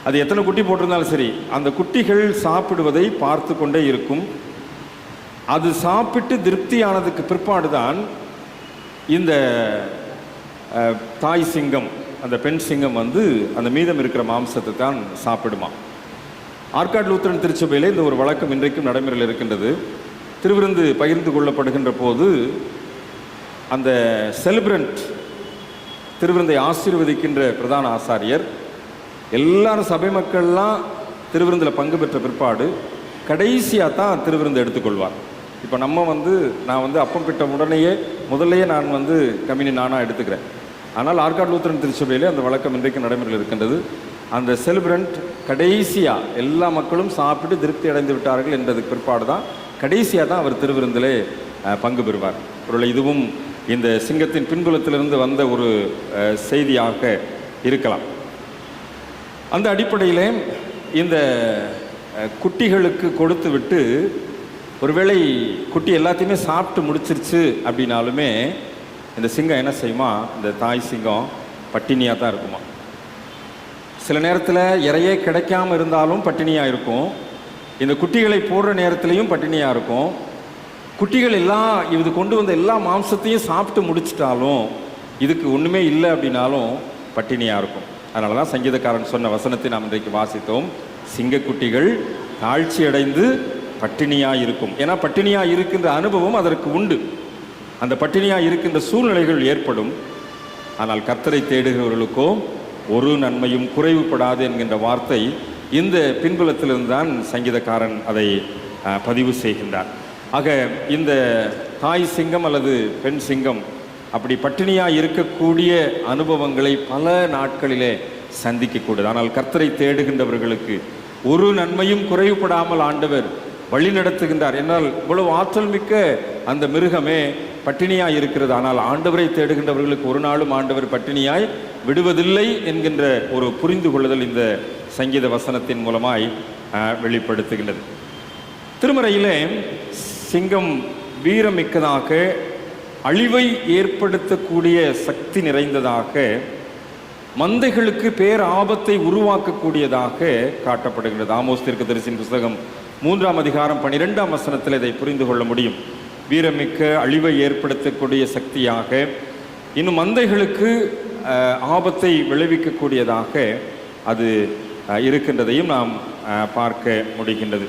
அது எத்தனை குட்டி போட்டிருந்தாலும் சரி, அந்த குட்டிகள் சாப்பிடுவதை பார்த்து கொண்டே இருக்கும். அது சாப்பிட்டு திருப்தியானதுக்கு பிற்பாடு தான் இந்த தாய் சிங்கம், அந்த பெண் சிங்கம் வந்து அந்த மீதம் இருக்கிற மாம்சத்தை தான் சாப்பிடுமா. ஆற்காடு லூத்தரன் திருச்சபையிலே இந்த ஒரு வழக்கம் இன்றைக்கும் நடைமுறையில் இருக்கின்றது. திருவிருந்து பகிர்ந்து கொள்ளப்படுகின்ற போது அந்த செலிப்ரண்ட் திருவிருந்தை ஆசீர்வதிக்கின்ற பிரதான ஆசாரியர் எல்லாரும் சபை மக்கள்லாம் திருவிருந்தில் பங்கு பெற்ற பிற்பாடு கடைசியாக தான் திருவிருந்து எடுத்துக்கொள்வார். இப்போ நம்ம வந்து நான் வந்து அப்பம் பிட்ட உடனேயே முதல்லையே நான் வந்து கம்யூனியன் நானாக எடுத்துக்கிறேன். ஆனால் ஆற்காடு லூத்தரன் திருச்சபையிலே அந்த வழக்கம் இன்றைக்கு நடைமுறையில் இருக்கின்றது. அந்த செலிப்ரண்ட் கடைசியாக எல்லா மக்களும் சாப்பிட்டு திருப்தி அடைந்து விட்டார்கள் என்றதுக்கு பிற்பாடு தான் கடைசியாக தான் அவர் திருவிருந்திலே பங்கு பெறுவார். ஒருவேளை இதுவும் இந்த சிங்கத்தின் பின்புலத்திலிருந்து வந்த ஒரு செய்தியாக இருக்கலாம். அந்த அடிப்படையிலே இந்த குட்டிகளுக்கு கொடுத்து விட்டு ஒருவேளை குட்டி எல்லாத்தையுமே சாப்பிட்டு முடிச்சிருச்சு அப்படின்னாலுமே இந்த சிங்கம் என்ன செய்யுமா, இந்த தாய் சிங்கம் பட்டினியாக தான் இருக்குமா. சில நேரத்தில் இறையே கிடைக்காம இருந்தாலும் பட்டினியாக இருக்கும். இந்த குட்டிகளை போடுற நேரத்துலையும் பட்டினியாக இருக்கும். குட்டிகள் எல்லாம் இது கொண்டு வந்த எல்லா மாம்சத்தையும் சாப்பிட்டு முடிச்சிட்டாலும் இதுக்கு ஒன்றுமே இல்லை அப்படின்னாலும் பட்டினியாக இருக்கும். அதனால தான் சங்கீதக்காரன் சொன்ன வசனத்தை நாம் இன்றைக்கு வாசித்தோம். சிங்கக்குட்டிகள் தாழ்ச்சி அடைந்து பட்டினியாக இருக்கும். ஏன்னா பட்டினியாக இருக்கின்ற அனுபவம் அதற்கு உண்டு. அந்த பட்டினியாக இருக்கின்ற சூழ்நிலைகள் ஏற்படும். ஆனால் கர்த்தரை தேடுகிறவர்களுக்கோ ஒரு நன்மையும் குறைவுபடாது என்கின்ற வார்த்தை இந்த பின்புலத்திலிருந்து தான் சங்கீதக்காரன் அதை பதிவு செய்கின்றார். ஆக இந்த தாய் சிங்கம் அல்லது பெண் சிங்கம் அப்படி பட்டினியாக இருக்கக்கூடிய அனுபவங்களை பல நாட்களிலே சந்திக்கக்கூடாது. ஆனால் கர்த்தரை தேடுகின்றவர்களுக்கு ஒரு நன்மையும் குறைவுபடாமல் ஆண்டவர் வழி நடத்துகின்றார். என்னால் இவ்வளவு ஆற்றல் மிக்க அந்த மிருகமே பட்டினியாய் இருக்கிறது. ஆனால் ஆண்டவரை தேடுகின்றவர்களுக்கு ஒரு நாளும் ஆண்டவர் பட்டினியாய் விடுவதில்லை என்கின்ற ஒரு புரிந்து கொள்ளுதல் இந்த சங்கீத வசனத்தின் மூலமாய் வெளிப்படுத்துகின்றது. திருமறையிலே சிங்கம் வீரமிக்கதாக, அழிவை ஏற்படுத்தக்கூடிய சக்தி நிறைந்ததாக, மந்தைகளுக்கு பேர் ஆபத்தை உருவாக்கக்கூடியதாக காட்டப்படுகிறது. ஆமோஸ் தீர்க்கதரிசியின் புத்தகம் 3ஆம் அதிகாரம் 12ஆம் வசனத்தில் இதை புரிந்து கொள்ள முடியும். வீரமிக்க, அழிவை ஏற்படுத்தக்கூடிய சக்தியாக, இன்னும் மந்தைகளுக்கு ஆபத்தை விளைவிக்கக்கூடியதாக அது இருக்கின்றதையும் நாம் பார்க்க முடிகின்றது.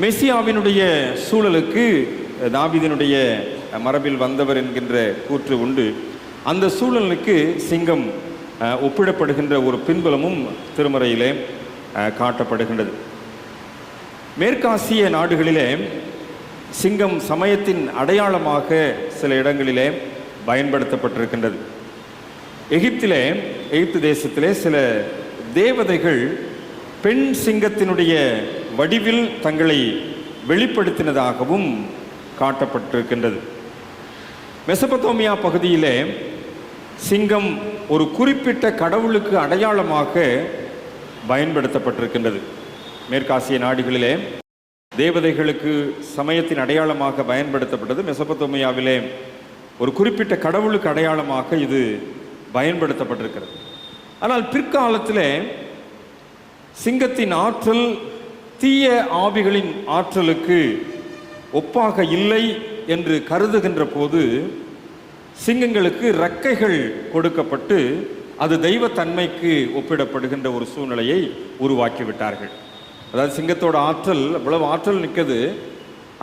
மெசியாவினுடைய சூழலுக்கு தாவீதினுடைய மரபில் வந்தவர் என்கின்ற கூற்று உண்டு. அந்த சூழலுக்கு சிங்கம் ஒப்பிடப்படுகின்ற ஒரு பின்புலமும் திருமறையிலே காட்டப்படுகின்றது. மேற்காசிய நாடுகளிலே சிங்கம் சமயத்தின் அடையாளமாக சில இடங்களிலே பயன்படுத்தப்பட்டிருக்கின்றது. எகிப்து தேசத்திலே சில தேவதைகள் பெண் சிங்கத்தினுடைய வடிவில் தங்களை வெளிப்படுத்தினதாகவும் காட்டப்பட்டிருக்கின்றது. மெசபத்தோமியா பகுதியிலே சிங்கம் ஒரு குறிப்பிட்ட கடவுளுக்கு அடையாளமாக பயன்படுத்தப்பட்டிருக்கின்றது. மேற்காசிய நாடுகளிலே தேவதைகளுக்கு சமயத்தின் அடையாளமாக பயன்படுத்தப்பட்டது. மெசொப்பொத்தேமியாவிலே ஒரு குறிப்பிட்ட கடவுளுக்கு அடையாளமாக இது பயன்படுத்தப்பட்டிருக்கிறது. ஆனால் பிற்காலத்திலே சிங்கத்தின் ஆற்றல் தீய ஆவிகளின் ஆற்றலுக்கு ஒப்பாக இல்லை என்று கருதுகின்ற போது சிங்கங்களுக்கு இறக்கைகள் கொடுக்கப்பட்டு அது தெய்வத்தன்மைக்கு ஒப்பிடப்படுகின்ற ஒரு சூழ்நிலையை உருவாக்கிவிட்டார்கள். அதாவது சிங்கத்தோட ஆற்றல் அவ்வளவு ஆற்றல் நிற்குது,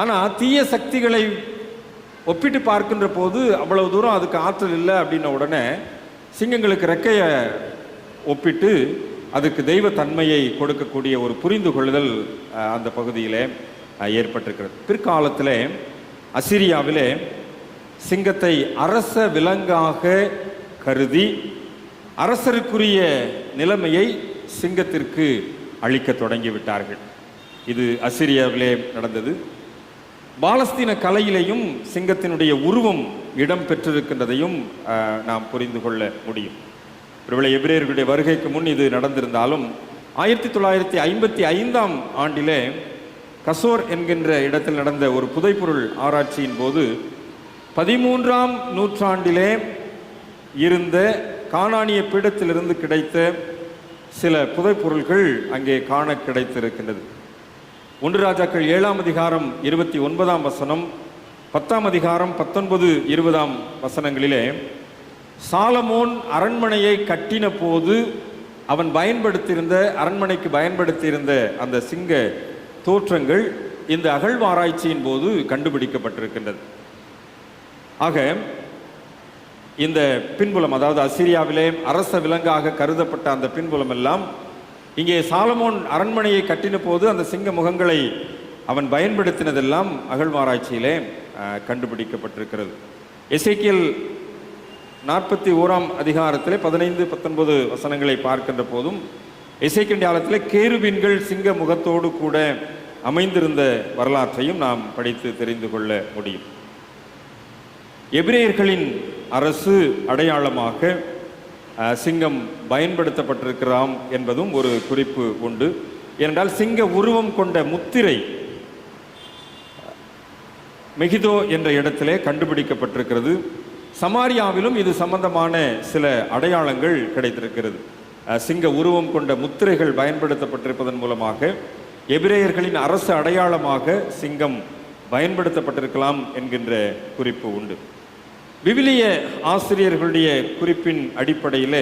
ஆனால் தீய சக்திகளை ஒப்பிட்டு பார்க்கின்ற போது அவ்வளவு தூரம் அதுக்கு ஆற்றல் இல்லை அப்படின்ன உடனே சிங்கங்களுக்கு இறக்கையை ஒப்பிட்டு அதுக்கு தெய்வத்தன்மையை கொடுக்கக்கூடிய ஒரு புரிந்து கொள்ளுதல் அந்த பகுதியிலே ஏற்பட்டிருக்கிறது. பிற்காலத்தில் அசிரியாவிலே சிங்கத்தை அரச விலங்காக கருதி அரசருக்குரிய நிலைமையை சிங்கத்திற்கு அளிக்க தொடங்கிவிட்டார்கள். இது அசிரியாவிலே நடந்தது. பாலஸ்தீன கலையிலேயும் சிங்கத்தினுடைய உருவம் இடம் பெற்றிருக்கின்றதையும் நாம் புரிந்து கொள்ள முடியும். ஒருவேளை எபிரேயர்களுடைய வருகைக்கு முன் இது நடந்திருந்தாலும் 1955ஆம் ஆண்டிலே கசோர் என்கின்ற இடத்தில் நடந்த ஒரு புதைப்பொருள் ஆராய்ச்சியின் போது 13ஆம் நூற்றாண்டிலே இருந்த கானானிய பீடத்திலிருந்து கிடைத்த சில புதைப்பொருள்கள் அங்கே காண கிடைத்திருக்கின்றது. 1 ராஜாக்கள் 7ஆம் அதிகாரம் 29ஆம் வசனம், 10ஆம் அதிகாரம் 19, 20ஆம் வசனங்களிலே சாலமோன் அரண்மனையை கட்டின போது அவன் அரண்மனைக்கு பயன்படுத்தியிருந்த அந்த சிங்க தோற்றங்கள் இந்த அகழ்வாராய்ச்சியின் போது கண்டுபிடிக்கப்பட்டிருக்கின்றது. ஆக இந்த பின்புலம், அதாவது அசிரியாவிலே அரச விலங்காக கருதப்பட்ட அந்த பின்புலம் எல்லாம் இங்கே சாலமோன் அரண்மனையை கட்டின போது அந்த சிங்க முகங்களை அவன் பயன்படுத்தினதெல்லாம் அகழ்வாராய்ச்சியிலே கண்டுபிடிக்கப்பட்டிருக்கிறது. எசேக்கியேல் 41ஆம் அதிகாரத்திலே 15, 19 வசனங்களை பார்க்கின்ற போதும் எசேக்கியேல் காலத்திலே கேருபீன்கள் சிங்க முகத்தோடு கூட அமைந்திருந்த வரலாற்றையும் நாம் படித்து தெரிந்து கொள்ள முடியும். எபிரேயர்களின் அரசு அடையாளமாக சிங்கம் பயன்படுத்தப்பட்டிருக்கிறாம் என்பதும் ஒரு குறிப்பு உண்டு. ஏனென்றால் சிங்க உருவம் கொண்ட முத்திரை மெகிதோ என்ற இடத்திலே கண்டுபிடிக்கப்பட்டிருக்கிறது. சமாரியாவிலும் இது சம்பந்தமான சில அடையாளங்கள் கிடைத்திருக்கிறது. சிங்க உருவம் கொண்ட முத்திரைகள் பயன்படுத்தப்பட்டிருப்பதன் மூலமாக எபிரேயர்களின் அரசு அடையாளமாக சிங்கம் பயன்படுத்தப்பட்டிருக்கலாம் என்கின்ற குறிப்பு உண்டு. விவிலிய ஆசிரியர்களுடைய குறிப்பின் அடிப்படையிலே,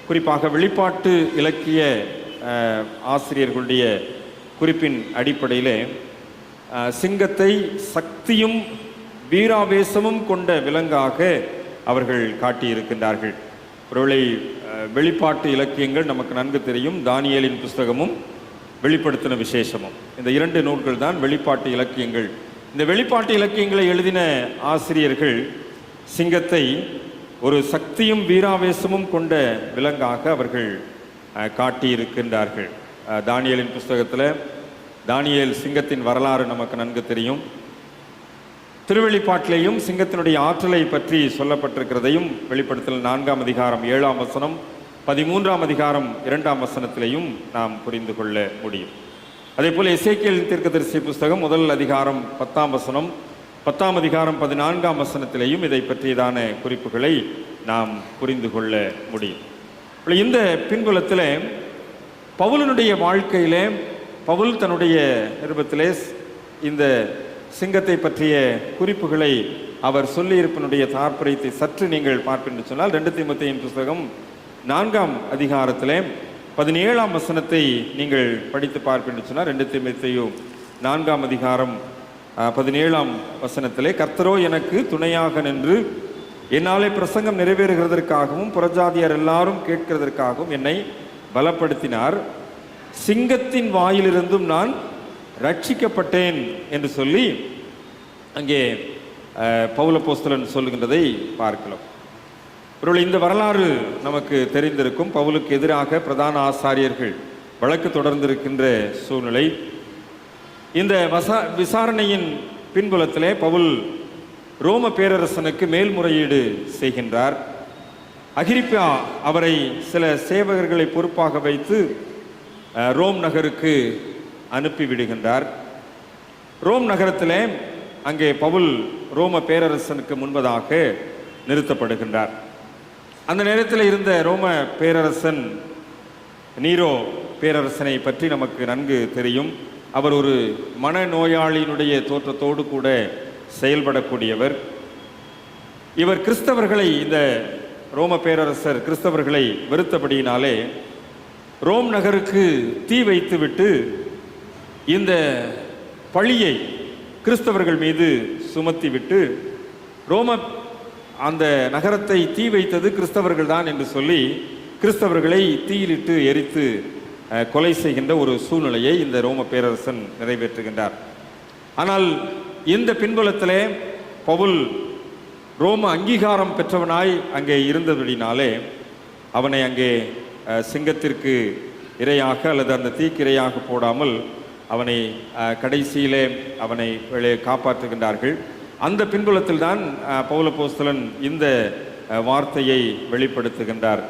குறிப்பாக வெளிப்பாட்டு இலக்கிய ஆசிரியர்களுடைய குறிப்பின் அடிப்படையிலே சிங்கத்தை சக்தியும் வீராவேசமும் கொண்ட விலங்காக அவர்கள் காட்டியிருக்கின்றார்கள். ஒருவேளை வெளிப்பாட்டு இலக்கியங்கள் நமக்கு நன்கு தெரியும். தானியேலின் புஸ்தகமும் வெளிப்படுத்தின விசேஷமும், இந்த 2 நூல்கள் தான் வெளிப்பாட்டு இலக்கியங்கள். இந்த வெளிப்பாட்டு இலக்கியங்களை எழுதின ஆசிரியர்கள் சிங்கத்தை ஒரு சக்தியும் வீராவேசமும் கொண்ட விலங்காக அவர்கள் காட்டியிருக்கின்றார்கள். தானியேலின் புஸ்தகத்தில் தானியேல் சிங்கத்தின் வரலாறு நமக்கு நன்கு தெரியும். திருவெளிப்பாட்டிலேயும் சிங்கத்தினுடைய ஆற்றலை பற்றி சொல்லப்பட்டிருக்கிறதையும் வெளிப்படுத்தல் 4ஆம் அதிகாரம் 7ஆம் வசனம், 13ஆம் அதிகாரம் 2ஆம் வசனத்திலையும் நாம் புரிந்து கொள்ள முடியும். அதே போல் எசேக்கியேல் தீர்க்கதரிசி புஸ்தகம் 1 அதிகாரம் 10ஆம் வசனம், 10ஆம் அதிகாரம் 14ஆம் வசனத்திலேயும் இதை பற்றியதான குறிப்புகளை நாம் புரிந்து கொள்ள முடியும். இந்த பின்புலத்தில் பவுலினுடைய வாழ்க்கையிலே பவுல் தன்னுடைய நிருபத்திலே இந்த சிங்கத்தை பற்றிய குறிப்புகளை அவர் சொல்லியிருப்பனுடைய தாற்பயத்தை சற்று நீங்கள் பார்ப்பென்று சொன்னால் 2 தீமோத்தேயின் புஸ்தகம் 4ஆம் அதிகாரத்திலே 17ஆம் வசனத்தை நீங்கள் படித்து பார்ப்பென்று சொன்னால் 2 தீமோத்தேயு 4ஆம் அதிகாரம் 17ஆம் வசனத்திலே கர்த்தரோ எனக்கு துணையாக நின்று என்னாலே பிரசங்கம் நிறைவேறுகிறதற்காகவும் புறஜாதியார் எல்லாரும் கேட்கிறதற்காகவும் என்னை பலப்படுத்தினார். சிங்கத்தின் வாயிலிருந்தும் நான் ரட்சிக்கப்பட்டேன் என்று சொல்லி அங்கே பவுல் அப்போஸ்தலன் சொல்லுகின்றதை பார்க்கலாம். ஒருவேளை இந்த வரலாறு நமக்கு தெரிந்திருக்கும். பவுலுக்கு எதிராக பிரதான ஆசாரியர்கள் வழக்கு தொடர்ந்திருக்கின்ற சூழ்நிலை. இந்த விசாரணையின் பின்புலத்திலே பவுல் ரோம பேரரசனுக்கு மேல்முறையீடு செய்கின்றார். அகிரிப்பா அவரை சில சேவகர்களை பொறுப்பாக வைத்து ரோம் நகருக்கு அனுப்பிவிடுகின்றார். ரோம் நகரத்திலே அங்கே பவுல் ரோம பேரரசனுக்கு முன்பதாக நிறுத்தப்படுகின்றார். அந்த நேரத்தில் இருந்த ரோம பேரரசன் நீரோ பேரரசனை பற்றி நமக்கு நன்கு தெரியும். அவர் ஒரு மனநோயாளியினுடைய தோற்றத்தோடு கூட செயல்படக்கூடியவர். இவர் கிறிஸ்தவர்களை, இந்த ரோம பேரரசர் கிறிஸ்தவர்களை வெறுத்தபடியினாலே ரோம் நகருக்கு தீ வைத்துவிட்டு இந்த பழியை கிறிஸ்தவர்கள் மீது சுமத்திவிட்டு அந்த நகரத்தை தீ வைத்தது கிறிஸ்தவர்கள் தான் என்று சொல்லி கிறிஸ்தவர்களை தீயிலிட்டு எரித்து கொலை செய்கின்ற ஒரு சூழ்நிலையை இந்த ரோம பேரரசன் நிறைவேற்றுகின்றார். ஆனால் இந்த பின்புலத்திலே பவுல் ரோம அங்கீகாரம் பெற்றவனாய் அங்கே இருந்தபடினாலே அவனை அங்கே சிங்கத்திற்கு இரையாக அல்லது அந்த தீக்கு இரையாக போடாமல் அவனை கடைசியிலே அவனை காப்பாற்றுகின்றார்கள். அந்த பின்புலத்தில் தான் பவுல் அப்போஸ்தலன் இந்த வார்த்தையை வெளிப்படுத்துகின்றார்.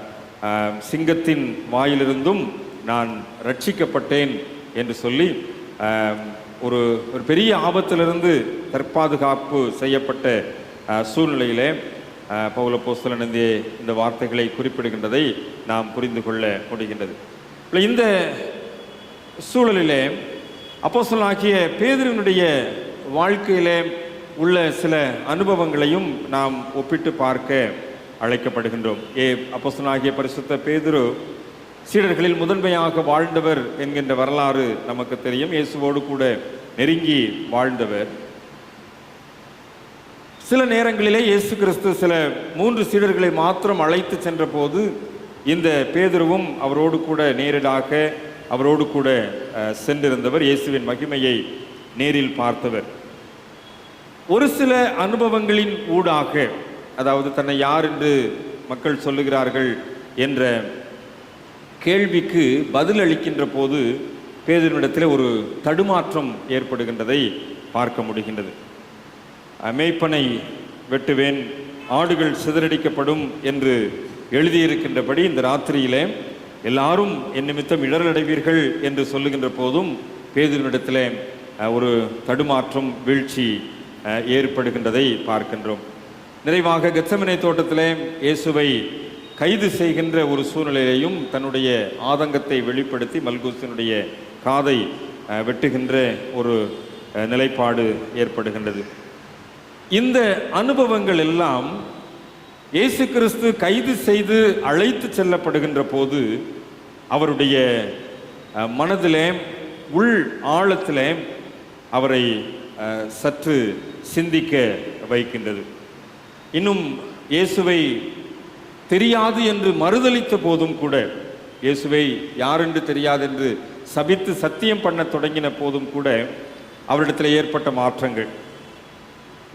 சிங்கத்தின் வாயிலிருந்தும் நான் ரட்சிக்கப்பட்டேன் என்று சொல்லி ஒரு பெரிய ஆபத்திலிருந்து தற்பாதுகாப்பு செய்யப்பட்ட சூழ்நிலையிலே பவுல் அப்போஸ்தலன் இந்த வார்த்தைகளை குறிப்பிடுகின்றதை நாம் புரிந்து கொள்ள முடிகின்றது. இந்த சூழலிலே அப்போஸ்தலனாகிய பேதுருவினுடைய வாழ்க்கையிலே உள்ள சில அனுபவங்களையும் நாம் ஒப்பிட்டு பார்க்க அழைக்கப்படுகின்றோம். அப்போஸ்தலனாகிய பரிசுத்த பேதுரு சீடர்களில் முதன்மையாக வாழ்ந்தவர் என்கின்ற வரலாறு நமக்கு தெரியும். இயேசுவோடு கூட நெருங்கி வாழ்ந்தவர். சில நேரங்களிலே இயேசு கிறிஸ்து சில 3 சீடர்களை மாத்திரம் அழைத்து சென்ற போது இந்த பேதுருவும் அவரோடு கூட நேரடியாக அவரோடு கூட சென்றிருந்தவர். இயேசுவின் மகிமையை நேரில் பார்த்தவர். ஒரு சில அனுபவங்களின் ஊடாக, அதாவது தன்னை யார் என்று மக்கள் சொல்லுகிறார்கள் என்ற கேள்விக்கு பதில் அளிக்கின்ற போது பேதுருவினிடத்தில் ஒரு தடுமாற்றம் ஏற்படுகின்றதை பார்க்க முடிகின்றது. மேய்ப்பனை வெட்டுவேன், ஆடுகள் சிதறடிக்கப்படும் என்று எழுதியிருக்கின்றபடி இந்த ராத்திரியிலே எல்லாரும் என் நிமித்தம் இடரடைவீர்கள் என்று சொல்லுகின்ற போதும் பேதுருவினிடத்தில் ஒரு தடுமாற்றம், வீழ்ச்சி ஏற்படுகின்றதை பார்க்கின்றோம். நிறைவாக கெத்செமனே தோட்டத்திலே இயேசுவை கைது செய்கின்ற ஒரு சூழ்நிலையையும் தன்னுடைய ஆதங்கத்தை வெளிப்படுத்தி மல்கூசினுடைய காதை வெட்டுகின்ற ஒரு நிலைப்பாடு ஏற்படுகின்றது. இந்த அனுபவங்கள் எல்லாம் இயேசு கிறிஸ்து கைது செய்து அழைத்து செல்லப்படுகின்ற போது அவருடைய மனதிலே, உள் ஆழத்திலே அவரை சற்று சிந்திக்க வைக்கின்றது. இன்னும் இயேசுவை தெரியாது என்று மறுதலித்த போதும் கூட, இயேசுவை யாரென்று தெரியாது என்று சபித்து சத்தியம் பண்ண தொடங்கின போதும் கூட அவரிடத்தில் ஏற்பட்ட மாற்றங்கள்.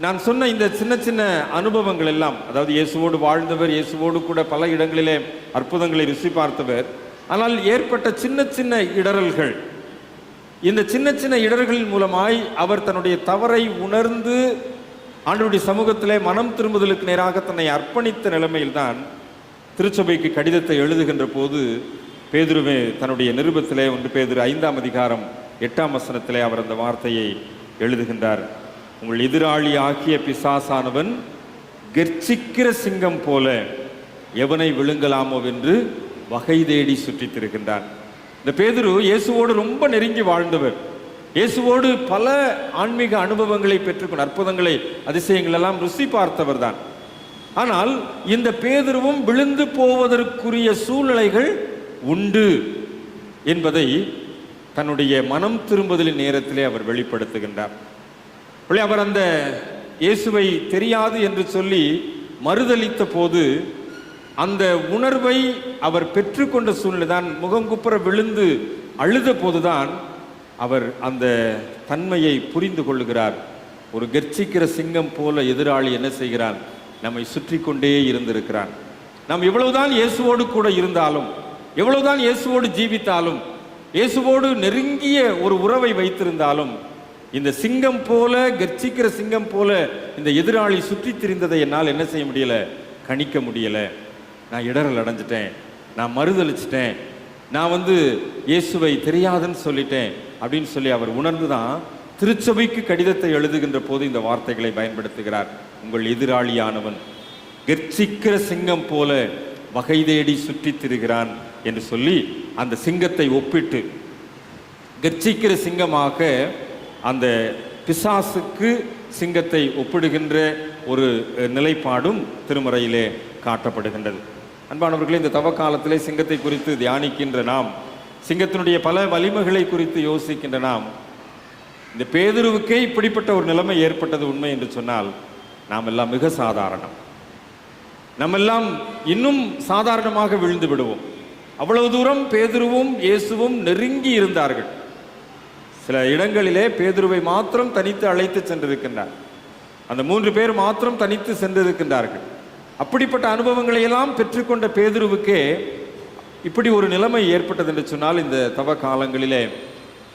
நான் சொன்ன இந்த சின்ன சின்ன அனுபவங்கள் எல்லாம், அதாவது இயேசுவோடு வாழ்ந்தவர், இயேசுவோடு கூட பல இடங்களிலே அற்புதங்களை ருசி பார்த்தவர். ஆனால் ஏற்பட்ட சின்ன சின்ன இடறல்கள், இந்த சின்ன சின்ன இடர்களின் மூலமாய் அவர் தன்னுடைய தவறை உணர்ந்து ஆண்டவருடைய சமூகத்திலே மனம் திரும்புதலுக்கு நேராக தன்னை அர்ப்பணித்த நிலைமையில்தான் திருச்சபைக்கு கடிதத்தை எழுதுகின்ற போது பேதுருவே தன்னுடைய நிருபத்திலே 1 பேதுரு 5ஆம் அதிகாரம் 8ஆம் வசனத்திலே அவர் அந்த வார்த்தையை எழுதுகின்றார். உங்கள் எதிராளி ஆகிய பிசாசானவன் கெர்ச்சிக்கிற சிங்கம் போல எவனை விழுங்கலாமோ என்று வகை தேடி சுற்றித் திருக்கின்றான். இந்த பேதுரு இயேசுவோடு ரொம்ப நெருங்கி வாழ்ந்தவர். இயேசுவோடு பல ஆன்மீக அனுபவங்களை பெற்றுக்கொண்ட, அற்புதங்களை அதிசயங்கள் எல்லாம் ருசி பார்த்தவர் தான். ஆனால் இந்த பேதுருவும் விழுந்து போவதற்குரிய சூழ்நிலைகள் உண்டு என்பதை தன்னுடைய மனம் திரும்புதலின் நேரத்திலே அவர் வெளிப்படுத்துகின்றார். அவர் அந்த இயேசுவை தெரியாது என்று சொல்லி மறுதலித்த போது அந்த உணர்வை அவர் பெற்றுக்கொண்ட சூழ்நிலை தான், முகங்குப்புற விழுந்து அழுத போதுதான் அவர் அந்த தன்மையை புரிந்து கொள்ளுகிறார். ஒரு கெர்ச்சிக்கிற சிங்கம் போல எதிராளி என்ன செய்கிறான், நம்மை சுற்றி கொண்டே இருந்திருக்கிறான். நாம் எவ்வளவுதான் இயேசுவோடு கூட இருந்தாலும், எவ்வளவுதான் இயேசுவோடு ஜீவித்தாலும், இயேசுவோடு நெருங்கிய ஒரு உறவை வைத்திருந்தாலும், இந்த சிங்கம் போல, கர்ச்சிக்கிற சிங்கம் போல இந்த எதிராளி சுற்றி திரிந்ததை என்னால் என்ன செய்ய முடியல, கணிக்க முடியல. நான் இடரல் அடைஞ்சிட்டேன், நான் மறுதளிச்சிட்டேன், நான் இயேசுவை தெரியாதுன்னு சொல்லிட்டேன் அப்படின்னு சொல்லி அவர் உணர்ந்துதான் திருச்சபைக்கு கடிதத்தை எழுதுகின்ற போது இந்த வார்த்தைகளை பயன்படுத்துகிறார். உங்கள் எதிராளியானவன் கர்ச்சிக்கிற சிங்கம் போல வகை தேடி சுற்றி திரிகிறான் என்று சொல்லி அந்த சிங்கத்தை ஒப்பிட்டு கர்ச்சிக்கிற சிங்கமாக அந்த பிசாசுக்கு சிங்கத்தை ஒப்பிடுகின்ற ஒரு நிலைப்பாடும் திருமறையிலே காட்டப்படுகின்றது. அன்பானவர்களே, இந்த தவ காலத்திலே சிங்கத்தை குறித்து தியானிக்கின்ற நாம், சிங்கத்தினுடைய பல வலிமைகளை குறித்து யோசிக்கின்ற நாம், இந்த பேதுருவுக்கே இப்படிப்பட்ட ஒரு நிலைமை ஏற்பட்டது உண்மை என்று சொன்னால் நாம் எல்லாம் மிக சாதாரணம். நம்மெல்லாம் இன்னும் சாதாரணமாக விழுந்து விடுவோம். அவ்வளவு தூரம் பேதுருவும் இயேசுவும் நெருங்கி இருந்தார்கள். சில இடங்களிலே பேதுருவை மாத்திரம் தனித்து அழைத்து சென்றிருக்கின்றார். அந்த 3 பேர் மாத்திரம் தனித்து சென்றிருக்கின்றார்கள். அப்படிப்பட்ட அனுபவங்களை எல்லாம் பெற்றுக்கொண்ட பேதுருவுக்கே இப்படி ஒரு நிலைமை ஏற்பட்டது என்று சொன்னால், இந்த தவ காலங்களிலே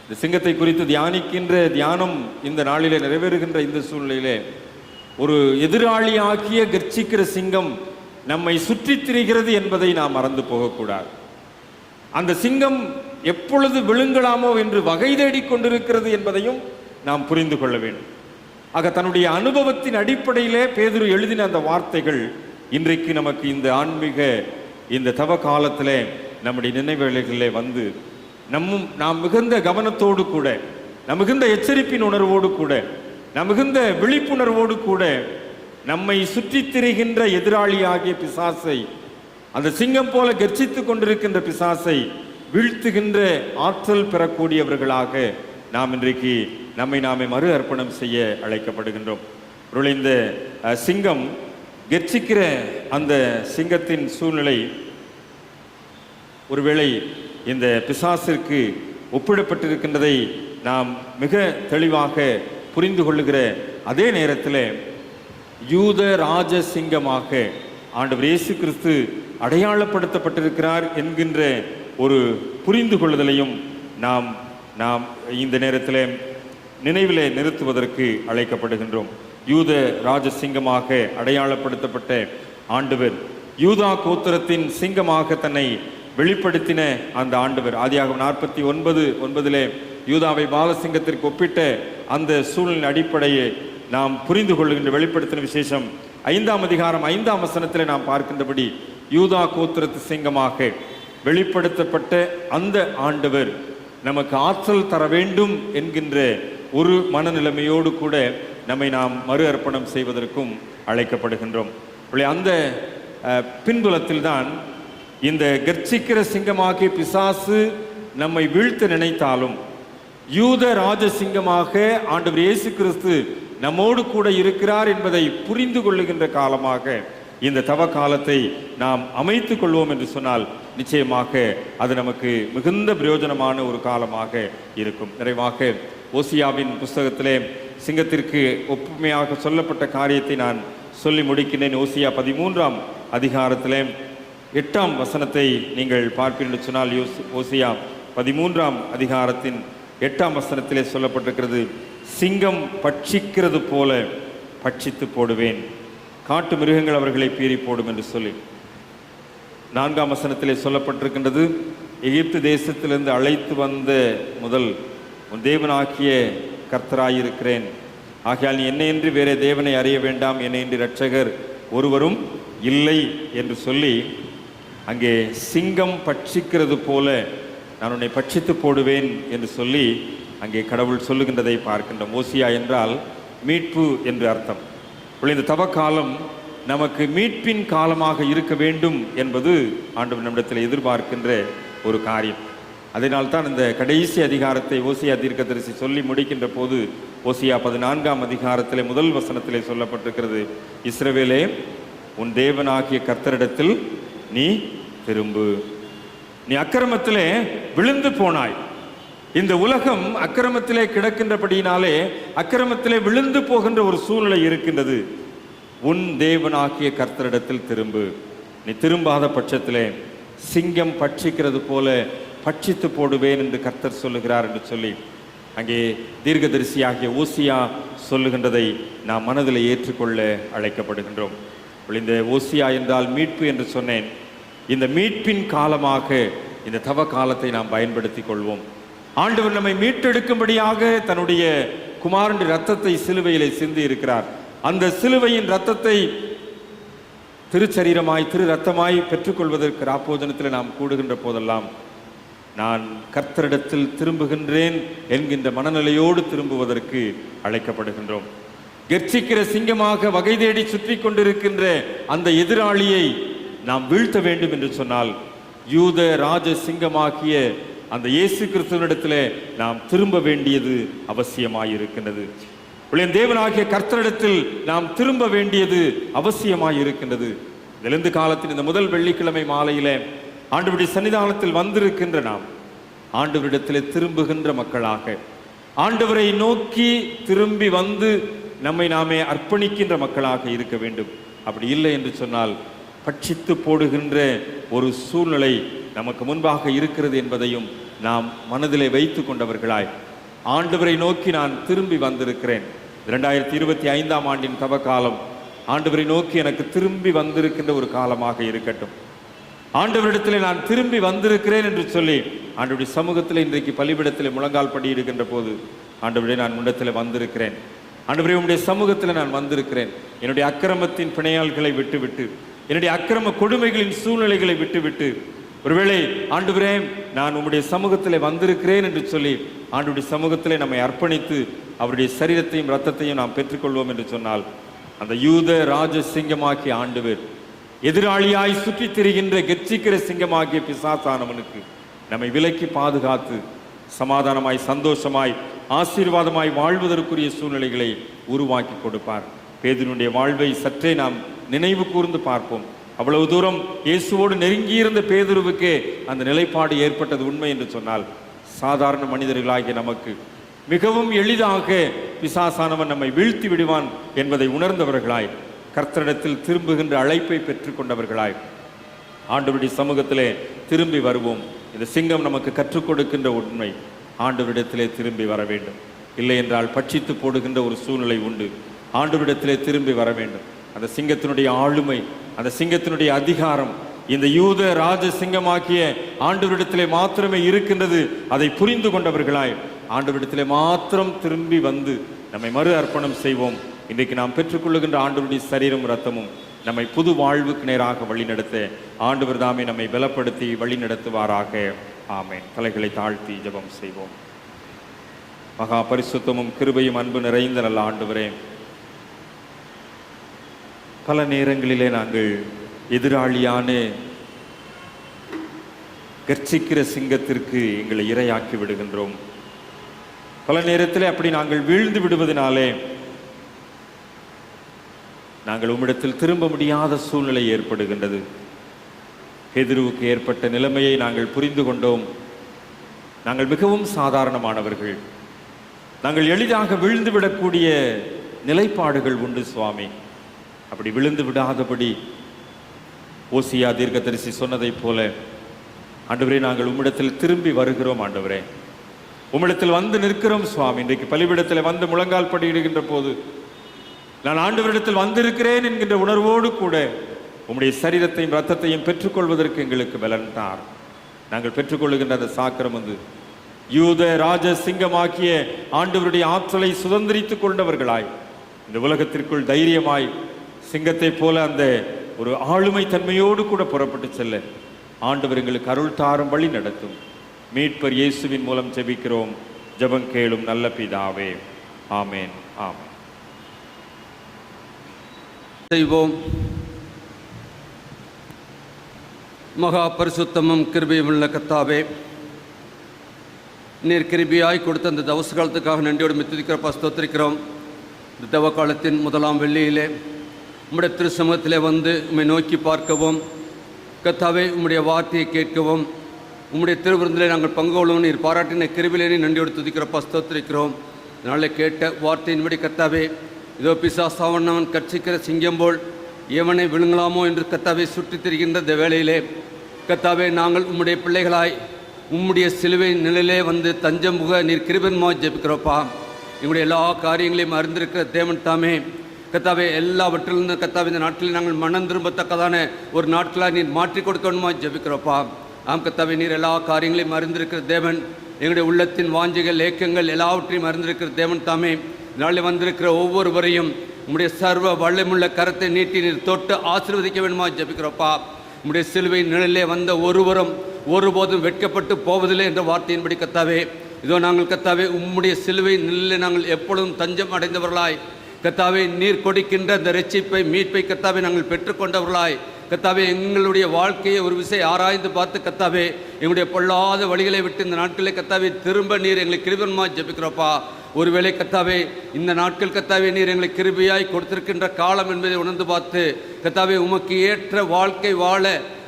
இந்த சிங்கத்தை குறித்து தியானிக்கின்ற தியானம் இந்த நாளிலே நிறைவேறுகின்ற இந்த சூழ்நிலையிலே ஒரு எதிராளியாகிய கர்ச்சிக்கிற சிங்கம் நம்மை சுற்றி திரிகிறது என்பதை நாம் மறந்து போகக்கூடாது. அந்த சிங்கம் எப்பொழுது விழுங்கலாமோ என்று வகை தேடிக் கொண்டிருக்கிறது என்பதையும் நாம் புரிந்து கொள்ள வேண்டும். ஆக தன்னுடைய அனுபவத்தின் அடிப்படையிலே பேதுரு எழுதின அந்த வார்த்தைகள் இன்றைக்கு நமக்கு இந்த ஆன்மீக இந்த தவ காலத்திலே நம்முடைய நினைவுகளிலே நாம் மிகுந்த கவனத்தோடு கூட, நம் மிகுந்த எச்சரிப்பின் உணர்வோடு கூட, நம் மிகுந்த விழிப்புணர்வோடு கூட நம்மை சுற்றி திரிகின்ற எதிராளியாகிய பிசாசை, அந்த சிங்கம் போல கர்ச்சித்துக் கொண்டிருக்கின்ற பிசாசை வீழ்த்துகின்ற ஆற்றல் பெறக்கூடியவர்களாக நாம் இன்றைக்கு நம்மை நாமே மறு அர்ப்பணம் செய்ய அழைக்கப்படுகின்றோம். இந்த சிங்கம் கர்ச்சிக்கிற அந்த சிங்கத்தின் சூழ்நிலை ஒருவேளை இந்த பிசாசிற்கு ஒப்பிடப்பட்டிருக்கின்றதை நாம் மிக தெளிவாக புரிந்து கொள்ளுகிற அதே நேரத்தில் யூத ராஜ சிங்கமாக ஆண்டவர் இயேசு கிறிஸ்து அடையாளப்படுத்தப்பட்டிருக்கிறார் என்கின்ற ஒரு புரிந்து கொள்ளுதலையும் நாம் இந்த நேரத்தில் நினைவிலே நிறுத்துவதற்கு அழைக்கப்படுகின்றோம். யூத ராஜசிங்கமாக அடையாளப்படுத்தப்பட்ட ஆண்டவர், யூதா கோத்திரத்தின் சிங்கமாக தன்னை வெளிப்படுத்தின அந்த ஆண்டவர், ஆதியாகமம் 49:9 யூதாவை பாலசிங்கத்திற்கு ஒப்பிட்ட அந்த சூழ்நிலை அடிப்படையை நாம் புரிந்து கொள்கின்ற வெளிப்படுத்தின விசேஷம் 5ஆம் அதிகாரம் 5ஆம் வசனத்தில் நாம் பார்க்கின்றபடி யூதா கோத்திரத்து சிங்கமாக வெளிப்படுத்தப்பட்ட அந்த ஆண்டவர் நமக்கு ஆற்றல் தர வேண்டும் என்கின்ற ஒரு மனநிலைமையோடு கூட நம்மை நாம் மறு அர்ப்பணம் செய்வதற்கும் அழைக்கப்படுகின்றோம். அந்த பின்புலத்தில் தான் இந்த கர்ச்சிக்கிற சிங்கமாகிய பிசாசு நம்மை வீழ்த்த நினைத்தாலும் யூத ராஜசிங்கமாக ஆண்டவர் இயேசு கிறிஸ்து நம்மோடு கூட இருக்கிறார் என்பதை புரிந்து கொள்ளுகின்ற காலமாக இந்த தவ காலத்தை நாம் அமைத்துக் கொள்வோம் என்று சொன்னால் நிச்சயமாக அது நமக்கு மிகுந்த பிரயோஜனமான ஒரு காலமாக இருக்கும். நிறைவாக ஓசியாவின் புஸ்தகத்திலே சிங்கத்திற்கு ஒப்புமையாக சொல்லப்பட்ட காரியத்தை நான் சொல்லி முடிக்கின்றேன். ஓசியா 13ஆம் அதிகாரத்திலே 8ஆம் வசனத்தை நீங்கள் பார்ப்பீர்கள் சொன்னால், ஓசியா 13ஆம் அதிகாரத்தின் 8ஆம் வசனத்திலே சொல்லப்பட்டிருக்கிறது, சிங்கம் பட்சிக்கிறது போல பட்சித்து போடுவேன், காட்டு மிருகங்கள் அவர்களை பீறி போடும் என்று சொல்லி. 4ஆம் வசனத்திலே சொல்லப்பட்டிருக்கின்றது, எகிப்து தேசத்திலிருந்து அழைத்து வந்த முதல் உன் தேவனாகிய கர்த்தராயிருக்கிறேன், ஆகையால் நீ என்னையன்றி வேறே தேவனை அறிய வேண்டாம், என்னையன்றி இரட்சகர் ஒருவரும் இல்லை என்று சொல்லி அங்கே சிங்கம் பட்சிக்கிறது போல நான் உன்னை பட்சித்து போடுவேன் என்று சொல்லி அங்கே கடவுள் சொல்லுகின்றதை பார்க்கின்றோம். ஓசியா என்றால் மீட்பு என்று அர்த்தம். இந்த தவக்காலம் நமக்கு மீட்பின் காலமாக இருக்க வேண்டும் என்பது ஆண்டவர் நம்மிடத்தில் எதிர்பார்க்கின்ற ஒரு காரியம். அதனால்தான் இந்த கடைசி அதிகாரத்தை ஓசியா தீர்க்கதரிசி சொல்லி முடிக்கின்ற போது ஓசியா 14ஆம் அதிகாரத்திலே முதல் வசனத்திலே சொல்லப்பட்டிருக்கிறது, இஸ்ரவேலே உன் தேவனாகிய கர்த்தரிடத்தில் நீ திரும்பு, நீ அக்கிரமத்திலே விழுந்து போனாய். இந்த உலகம் அக்கிரமத்திலே கிடக்கின்றபடியினாலே அக்கிரமத்திலே விழுந்து போகின்ற ஒரு சூழ்நிலை இருக்கின்றது. உன் தேவனாகிய கர்த்தரிடத்தில் திரும்பு, நீ திரும்பாத பட்சத்திலே சிங்கம் பட்சிக்கிறது போல பட்சித்து போடுவேன் என்று கர்த்தர் சொல்லுகிறார் என்று சொல்லி அங்கே தீர்க்கதரிசியாகிய ஓசியா சொல்லுகின்றதை நாம் மனதில் ஏற்றுக்கொள்ள அழைக்கப்படுகின்றோம். இந்த ஓசியா என்றால் மீட்பு என்று சொன்னேன். இந்த மீட்பின் காலமாக இந்த தவ காலத்தை நாம் பயன்படுத்தி கொள்வோம். ஆண்டவர் நம்மை மீட்டெடுக்கும்படியாக தன்னுடைய குமாரனுடைய இரத்தத்தை சிலுவையிலே சிந்தி இருக்கிறார். அந்த சிலுவையின் இரத்தத்தை திருச்சரீரமாய் திரு இரத்தமாய் பெற்றுக்கொள்வதற்கு ராப்போஜனத்தில் நாம் கூடுகின்ற போதெல்லாம் நான் கர்த்தரிடத்தில் திரும்புகின்றேன் என்கின்ற மனநிலையோடு திரும்புவதற்கு அழைக்கப்படுகின்றோம். கெர்ச்சிக்கிற சிங்கமாக வகை தேடி சுற்றி கொண்டிருக்கின்ற அந்த எதிராளியை நாம் வீழ்த்த வேண்டும் என்று சொன்னால் யூத ராஜ சிங்கமாகிய அந்த இயேசு கிறிஸ்துவினிடத்திலே நாம் திரும்ப வேண்டியது அவசியமாயிருக்கின்றது. தேவனாகிய கர்த்தரிடத்தில் நாம் திரும்ப வேண்டியது அவசியமாயிருக்கின்றது. எழுந்து காலத்தின் இந்த முதல் வெள்ளிக்கிழமை மாலையிலே ஆண்டவருடைய சன்னிதானத்தில் வந்திருக்கின்ற நாம் ஆண்டவரிடத்திலே திரும்புகின்ற மக்களாக, ஆண்டவரை நோக்கி திரும்பி வந்து நம்மை நாமே அர்ப்பணிக்கின்ற மக்களாக இருக்க வேண்டும். அப்படி இல்லை என்று சொன்னால் பட்சித்து போடுகின்ற ஒரு சூழ்நிலை நமக்கு முன்பாக இருக்கிறது என்பதையும் நாம் மனதிலே வைத்து கொண்டவர்களாய் ஆண்டவரை நோக்கி நான் திரும்பி வந்திருக்கிறேன். 2025ஆம் ஆண்டின் தவ காலம் ஆண்டவரை நோக்கி எனக்கு திரும்பி வந்திருக்கின்ற ஒரு காலமாக இருக்கட்டும். ஆண்டவரிடத்திலே நான் திரும்பி வந்திருக்கிறேன் என்று சொல்லி ஆண்டவருடைய சமூகத்தில் இன்றைக்கு பலிபிடத்தில் முழங்கால் படியிடுகின்ற போது, ஆண்டவரே நான் உன்னிடத்தில் வந்திருக்கிறேன், ஆண்டவரே உம்முடைய சமூகத்தில் நான் வந்திருக்கிறேன், என்னுடைய அக்கிரமத்தின் பிணையாள்களை விட்டுவிட்டு, என்னுடைய அக்கிரம கொடுமைகளின் சூழ்நிலைகளை விட்டுவிட்டு, ஒருவேளை ஆண்டவரே நான் உம்முடைய சமூகத்திலே வந்திருக்கிறேன் என்று சொல்லி ஆண்டவருடைய சமூகத்திலே நம்மை அர்ப்பணித்து அவருடைய சரீரத்தையும் இரத்தத்தையும் நாம் பெற்றுக்கொள்வோம் என்று சொன்னால் அந்த யூத ராஜ சிங்கமாகிய ஆண்டவர் எதிராளியாய் சுற்றி திரிகின்ற கெர்ச்சிக்கிற சிங்கமாகிய பிசாசானவனுக்கு நம்மை விலக்கி பாதுகாத்து சமாதானமாய் சந்தோஷமாய் ஆசீர்வாதமாய் வாழ்வதற்குரிய சூழ்நிலைகளை உருவாக்கி கொடுப்பார். பேதுருடைய வாழ்வை சற்றே நாம் நினைவு கூர்ந்து பார்ப்போம். அவ்வளவு தூரம் இயேசுவோடு நெருங்கியிருந்த பேதுருவுக்கே அந்த நிலைப்பாடு ஏற்பட்டது உண்மை என்று சொன்னால், சாதாரண மனிதர்களாகிய நமக்கு மிகவும் எளிதாக பிசாசானவன் நம்மை வீழ்த்தி விடுவான் என்பதை உணர்ந்தவர்களாய், கர்த்தரிடத்தில் திரும்புகின்ற அழைப்பை பெற்றுக்கொண்டவர்களாய் ஆண்டவருடைய சமூகத்திலே திரும்பி வருவோம். இந்த சிங்கம் நமக்கு கற்றுக் கொடுக்கின்ற உண்மை, ஆண்டவரிடத்திலே திரும்பி வர வேண்டும். இல்லை என்றால் பட்சித்து போடுகின்ற ஒரு சூழ்நிலை உண்டு. ஆண்டவரிடத்திலே திரும்பி வர வேண்டும். அந்த சிங்கத்தினுடைய ஆளுமை, அந்த சிங்கத்தினுடைய அதிகாரம் இந்த யூத ராஜ சிங்கமாக்கிய ஆண்டவரிடத்திலே மாத்திரமே இருக்கின்றது. அதை புரிந்து கொண்டவர்களாய் ஆண்டவரிடத்திலே மாத்திரம் திரும்பி வந்து நம்மை மறு அர்ப்பணம் செய்வோம். இன்றைக்கு நாம் பெற்றுக்கொள்ளுகின்ற ஆண்டவருடைய சரீரம் இரத்தமும் நம்மை புது வாழ்வுக்கு நேராக வழிநடத்த ஆண்டவர் தாமே நம்மை பலப்படுத்தி வழி நடத்துவாராக. ஆமென். தலைகளை தாழ்த்தி ஜெபம் செய்வோம். மகா பரிசுத்தமும் கிருபையும் அன்பு நிறைந்த நல்ல ஆண்டவரே, பல நேரங்களிலே நாங்கள் எதிராளியான கர்ச்சிக்கிற சிங்கத்திற்கு எங்களை இரையாக்கி விடுகின்றோம். பல நேரத்திலே அப்படி நாங்கள் வீழ்ந்து விடுவதனாலே நாங்கள் உம்மிடத்தில் திரும்ப முடியாத சூழ்நிலை ஏற்படுகின்றது. பேதுருவுக்கு ஏற்பட்ட நிலைமையை நாங்கள் புரிந்து கொண்டோம். நாங்கள் மிகவும் சாதாரணமானவர்கள். நாங்கள் எளிதாக விழுந்து விடக்கூடிய நிலைப்பாடுகள் உண்டு சுவாமி. அப்படி விழுந்து விடாதபடி ஓசியா தீர்க்கதரிசி சொன்னதைப் போல ஆண்டவரே நாங்கள் உம்மிடத்தில் திரும்பி வருகிறோம். ஆண்டவரே உம்மிடத்தில் வந்து நிற்கிறோம் சுவாமி. இன்றைக்கு பலிபீடத்தில் வந்து முழங்கால் படியிடுகின்ற போது நான் ஆண்டவரிடத்தில் வந்திருக்கிறேன் என்கின்ற உணர்வோடு கூட உம்முடைய சரீரத்தையும் இரத்தத்தையும் பெற்றுக்கொள்வதற்கு எங்களுக்கு பலன் தார். நாங்கள் பெற்றுக்கொள்ளுகின்ற அந்த சாக்கிரம் வந்து யூத ராஜ சிங்கமாக்கிய ஆண்டவருடைய ஆற்றலை சுதந்திரித்துக் கொண்டவர்களாய் இந்த உலகத்திற்குள் தைரியமாய் சிங்கத்தை போல அந்த ஒரு ஆளுமை தன்மையோடு கூட புறப்பட்டு செல்ல ஆண்டவர் எங்களுக்கு அருள் தாரும் வழி நடத்தும். மீட்பர் இயேசுவின் மூலம் ஜெபிக்கிறோம். ஜெபம் கேளும் நல்ல பிதாவே. ஆமேன். ஆமேன். செய்வோம். மகா பரிசுத்தமும் கிருபையுமுள்ள கர்த்தாவே, நீர் கிருபையாய் கொடுத்த அந்த தவச காலத்துக்காக நன்றியோடு மித்திருக்கிறப்பா ஸ்தோத்திரிக்கிறோம். இந்த தவ காலத்தின் முதலாம் வெள்ளியிலே உம்முடைய திரு சமூகத்திலே வந்து உம்மை நோக்கி பார்க்கவும், கர்த்தாவே உம்முடைய வார்த்தையை கேட்கவும், உம்முடைய திருவிருந்திலே நாங்கள் பங்கு கொள்ளவும் நீர் பாராட்டின கிருபையிலே நன்றியோடு துதிக்கிறப்பா ஸ்தோத்திரிக்கிறோம். இதனால் கேட்ட வார்த்தையின்படி கர்த்தாவே, இதோ பிசாசாவண்ணவன் கர்ச்சிக்கிற சிங்கம் போல் எவனை விழுங்கலாமோ என்று கர்த்தாவே சுற்றித் திரிகின்ற இந்த வேளையிலே கர்த்தாவே நாங்கள் உம்முடைய பிள்ளைகளாய் உம்முடைய சிலுவை நிலையிலே வந்து தஞ்சம் புக நீர் கிருபையுமாய் ஜெபிக்கிறோப்பா. எங்களுடைய எல்லா காரியங்களையும் அறிந்திருக்கிற தேவன் தாமே கர்த்தாவே, எல்லாவற்றிலிருந்து கர்த்தாவே இந்த நாட்டில் நாங்கள் மனம் திரும்பத்தக்கதான ஒரு நாட்களாக நீர் மாற்றி கொடுக்கணுமா ஜெபிக்கிறோப்பா. ஆம் கர்த்தாவே, நீர் எல்லா காரியங்களையும் அறிந்திருக்கிற தேவன். எங்களுடைய உள்ளத்தின் வாஞ்சைகள், ஏக்கங்கள் எல்லாவற்றையும் அறிந்திருக்கிற தேவன் தாமே. நாளில் வந்திருக்கிற ஒவ்வொருவரையும் உம்முடைய சர்வ வல்லமுள்ள கரத்தை நீட்டி நீர் தொட்டு ஆசீர்வதிக்க வேண்டுமா ஜெபிக்கிறோப்பா. உம்முடைய சிலுவை நிழலிலே வந்த ஒருவரும் ஒருபோதும் வெட்கப்பட்டு போவதில்லை என்ற வார்த்தையின்படி கர்த்தாவே, இதோ நாங்கள் கர்த்தாவே உம்முடைய சிலுவை நிழலில் நாங்கள் எப்பொழுதும் தஞ்சம் அடைந்தவர்களாய் கர்த்தாவே, நீர் கொடுக்கின்ற அந்த ரட்சிப்பை, மீட்பை கர்த்தாவே நாங்கள் பெற்றுக்கொண்டவர்களாய் கர்த்தாவே, எங்களுடைய வாழ்க்கையை ஒரு விசை ஆராய்ந்து பார்த்து கர்த்தாவே, எங்களுடைய பொல்லாத வழிகளை விட்டு இந்த நாட்களில் கர்த்தாவே திரும்ப நீர் எங்களை கிருபையுமா ஜெபிக்கிறோப்பா. ஒருவேளை கர்த்தாவே, இந்த நாட்கள் கர்த்தாவே நீர் எங்களை கிருபையாய் கொடுத்திருக்கின்ற காலம் என்பதை உணர்ந்து பார்த்து கர்த்தாவே, உமக்கு ஏற்ற வாழ்க்கை வாழ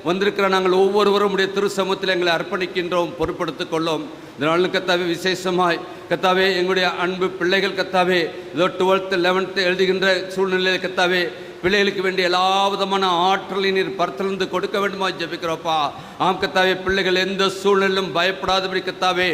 வந்திருக்கிற நாங்கள் ஒவ்வொருவரும் உடைய திரு சமூகத்தில் எங்களை அர்ப்பணிக்கின்றோம், பொறுப்படுத்திக் கொள்ளும். இதனாலும் கர்த்தாவே, விசேஷமாய் கர்த்தாவே, எங்களுடைய அன்பு பிள்ளைகள் கர்த்தாவே, இதோ 12th 11th எழுதுகின்ற சூழ்நிலையில் கர்த்தாவே, பிள்ளைகளுக்கு வேண்டிய எல்லா விதமான ஆற்றலை நீர் பரத்திலிருந்து கொடுக்க வேண்டுமா ஜெபிக்கிறோப்பா. ஆம் கர்த்தாவே, பிள்ளைகள் எந்த சூழ்நிலையிலும் பயப்படாதபடி கர்த்தாவே,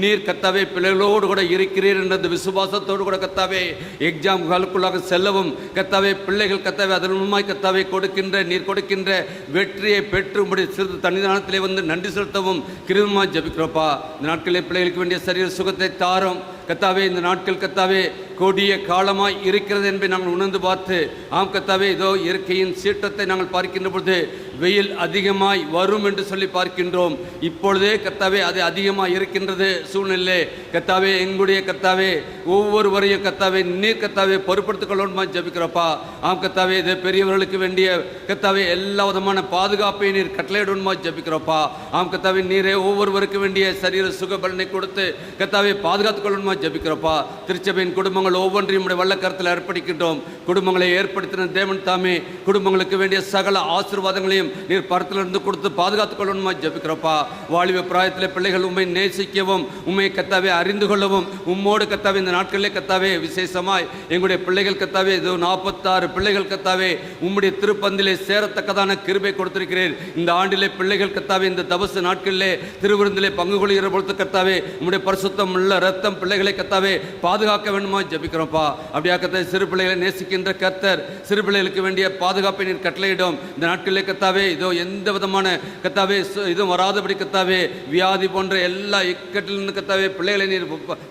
நீர் கர்த்தாவே பிள்ளைகளோடு கூட இருக்கிறீர் என்ற விசுவாசத்தோடு கூட கர்த்தாவே எக்ஸாம் காலுக்குள்ளாக செல்லவும் கர்த்தாவே, பிள்ளைகள் கர்த்தாவே அதன் மூலமாய் கர்த்தாவே கொடுக்கின்ற நீர் கொடுக்கின்ற வெற்றியை பெற்று உம்முடைய சிறு தனிதானத்திலே வந்து நன்றி செலுத்தவும் கிருபையுமா ஜெபிக்கிறோப்பா. இந்த நாட்களில் பிள்ளைகளுக்கு வேண்டிய சரீர சுகத்தை தாரும் கர்த்தாவே. இந்த நாட்கள் கர்த்தாவே கொடிய காலமாய் இருக்கிறது என்பதை நாங்கள் உணர்ந்து பார்த்து ஆம் கர்த்தாவே, இதோ இயற்கையின் சீற்றத்தை நாங்கள் பார்க்கின்ற பொழுது வெயில் அதிகமாய் வரும் என்று சொல்லி பார்க்கின்றோம். இப்பொழுதே கர்த்தாவே அது அதிகமாக இருக்கின்றது சூழ்நிலை கர்த்தாவே. எங்களுடைய கர்த்தாவே ஒவ்வொருவரையும் கர்த்தாவே நீர் கர்த்தாவே பொறுப்படுத்திக் கொள்ளணுமா ஜெபிக்கிறப்பா. ஆம் கர்த்தாவே, இது பெரியவர்களுக்கு வேண்டிய கர்த்தாவே எல்லா விதமான பாதுகாப்பை நீர் கட்டளையிடணுமா ஜெபிக்கிறப்பா. ஆம் கர்த்தாவே, நீரே ஒவ்வொருவருக்கு வேண்டிய சரீர சுக பலனை கொடுத்து கர்த்தாவே பாதுகாத்துக் கொள்ளணுமா ஜெபிக்கிறப்பா. திருச்சபையின் குடும்பங்கள் ஒவ்வொன்றையும் வல்ல கருத்தில் அர்ப்பணிக்கின்றோம். குடும்பங்களை ஏற்படுத்தின தேவன் தாமே குடும்பங்களுக்கு வேண்டிய சகல ஆசீர்வாதங்களையும் நீர் பரத்திலிருந்து கொடுத்து பாதுகாத்துக் கொள்ளணுமா ஜெபிக்கிறப்பா. வாலிப பிராயத்தில் பிள்ளைகள் உண்மை நேசிக்கவும் உண்மை கர்த்தாவே அறிந்து கொள்ளவும் உம்மோடு கர்த்தாவே இந்த நாட்களிலே கர்த்தாவே விசேஷமாய் எங்களுடைய பிள்ளைகள் கர்த்தாவே இது 46 பிள்ளைகள் கர்த்தாவே உம்முடைய திருப்பந்திலே சேரத்தக்கதான கிருபை கொடுத்திருக்கிறீர். இந்த ஆண்டிலே பிள்ளைகள் கர்த்தாவே இந்த தபசு நாட்களிலே திருவிருந்திலே பங்கு கொள்கிற பொழுது கர்த்தாவே உம்முடைய பரிசுத்தம் உள்ள ரத்தம் பிள்ளைகளை கர்த்தாவே பாதுகாக்க வேண்டுமா ஜெபிக்கிறோம்ப்பா. அப்படியா கர்த்தாவே, சிறு பிள்ளைகளை நேசிக்கின்ற கர்த்தர் சிறு பிள்ளைகளுக்கு வேண்டிய பாதுகாப்பை நீர் கட்டளையிடும். இந்த நாட்களிலே கர்த்தாவே இதோ எந்த விதமான கர்த்தாவே இதுவும் வராதபடி கர்த்தாவே வியாதி போன்ற எல்லா இக்கட்டிலிருந்து கர்த்தாவே பிள்ளைகளை நீர்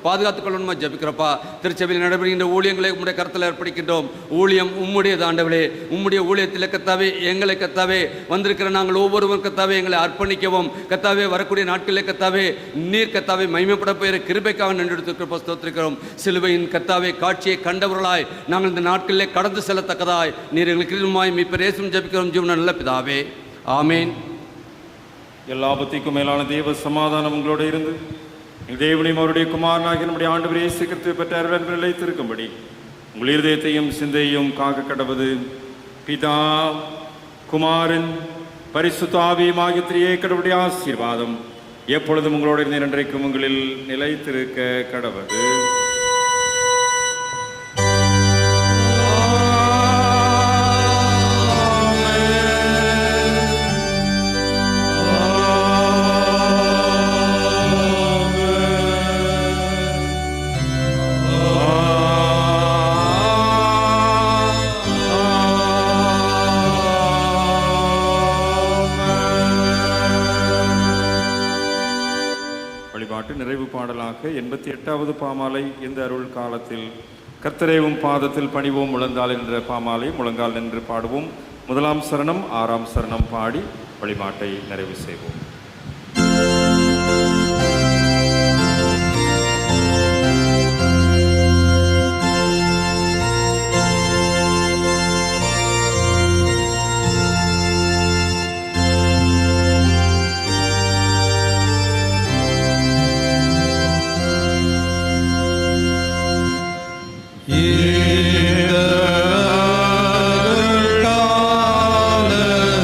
பாதுகாத்துக் கொள்ளணுமா ஜெபிக்கிறப்பா. திருச்சபையில் நடைபெறுகின்ற ஊழியங்களை உம்முடைய கருத்தில் ஏற்படுகின்றோம். ஊழியம் உம்முடைய ஆண்டவரே, உம்முடைய ஊழியத்தில் கர்த்தாவே எங்களை கர்த்தாவே வந்திருக்கிற நாங்கள் ஒவ்வொருவரும் கர்த்தாவே எங்களை அர்ப்பணிக்கவும் கர்த்தாவே வரக்கூடிய நாட்களிலே கர்த்தாவே நீர் கர்த்தாவே மகிமைப்பட பெயர கிருபைக்காக நன்றெடுத்து ஸ்தோத்திரிக்கிறோம். சிலுவையின் கர்த்தாவே காட்சியை கண்டவர்களாய் நாங்கள் இந்த நாட்களிலே கடந்து செல்லத்தக்கதாய் நீர் எங்களுக்கு மீட்பர் இயேசுவின் ஜெபிக்கிறோம் ஜீவன நல்ல பிதாவே, ஆமேன். எல்லாபத்திற்கும் மேலான தேவ சமாதானம் உங்களோடு இருந்து தேவனையும் அவருடைய குமாரனாகிய நம்முடைய ஆண்டவர் இயேசு கிறிஸ்துவை பெற்ற அருள் நிலைத்திருக்கும்படி உங்கள் இருதயத்தையும் சிந்தையும் காக்க கடவது பிதா குமாரன் பரிசுத்த ஆவியுமாகிய திரியேகருடைய ஆசீர்வாதம் எப்பொழுதும் உங்களோடு இருந்த இன்றைக்கும் உங்களில் நிலைத்திருக்க கடவது. நிறைவு பாடலாக 88வது பாமாலை இந்த அருள் காலத்தில் கர்த்தரேவும் பாதத்தில் பணிவோம் முழங்கால் என்ற பாமாலை முழங்கால் நின்று பாடுவோம். 1ஆம் சரணம் 6ஆம் சரணம் பாடி வழிபாட்டை நிறைவு செய்வோம்.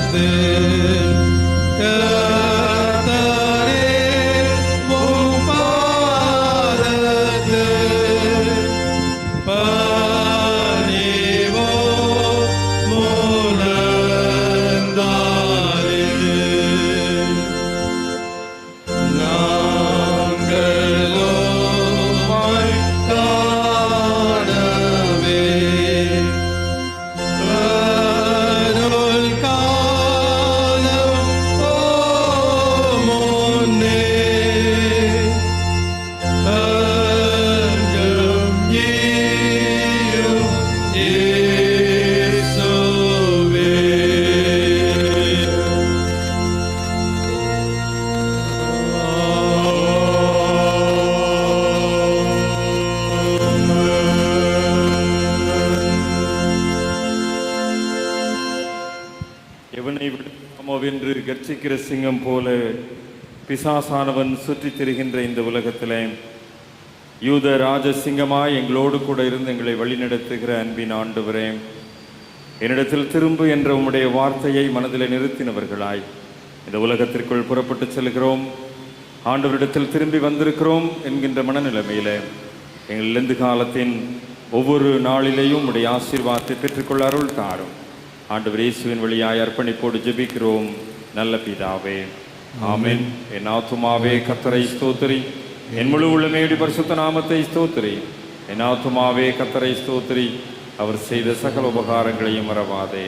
காலத்தில் மோவென்று கர்ச்சிக்கிற சிங்கம் போல பிசாசானவன் சுற்றித் திரிகின்ற இந்த உலகத்திலே யூத ராஜசிங்கமாய் எங்களோடு கூட இருந்து எங்களை வழிநடத்துகிற அன்பின் ஆண்டவரே, என்னிடத்தில் திரும்பு என்ற உம்முடைய வார்த்தையை மனதில் நிறுத்தினவர்களாய் இந்த உலகத்திற்குள் புறப்பட்டு செல்கிறோம். ஆண்டவரிடத்தில் திரும்பி வந்திருக்கிறோம் என்கின்ற மனநிலைமையில் எங்கள் இழந்து காலத்தின் ஒவ்வொரு நாளிலேயும் உடைய ஆசீர்வாதத்தை பெற்றுக்கொள்ள அருள் தாரும். ஆண்டவர் இயேசுவின் வழியாய் அர்ப்பணிப்போடு ஜெபிக்கிறோம் நல்ல பிதாவே, ஆமென். என் ஆத்துமாவே கர்த்தரை ஸ்தோத்திரி, என் முழு உள்ளமேடி பரிசுத்த நாமத்தை ஸ்தோத்திரி. என் ஆத்துமாவே கர்த்தரை ஸ்தோத்திரி, அவர் செய்த சகல உபகாரங்களையும் மறவாதே.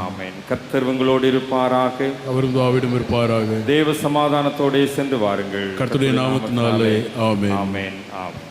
ஆமென். கர்த்தர் உங்களோடு இருப்பாராக, அவரும் தாவிடம் இருப்பாராக. தேவ சமாதானத்தோடே சென்று வாருங்கள். கர்த்தருடைய நாமத்தினாலே ஆமென். ஆமென். ஆமென்.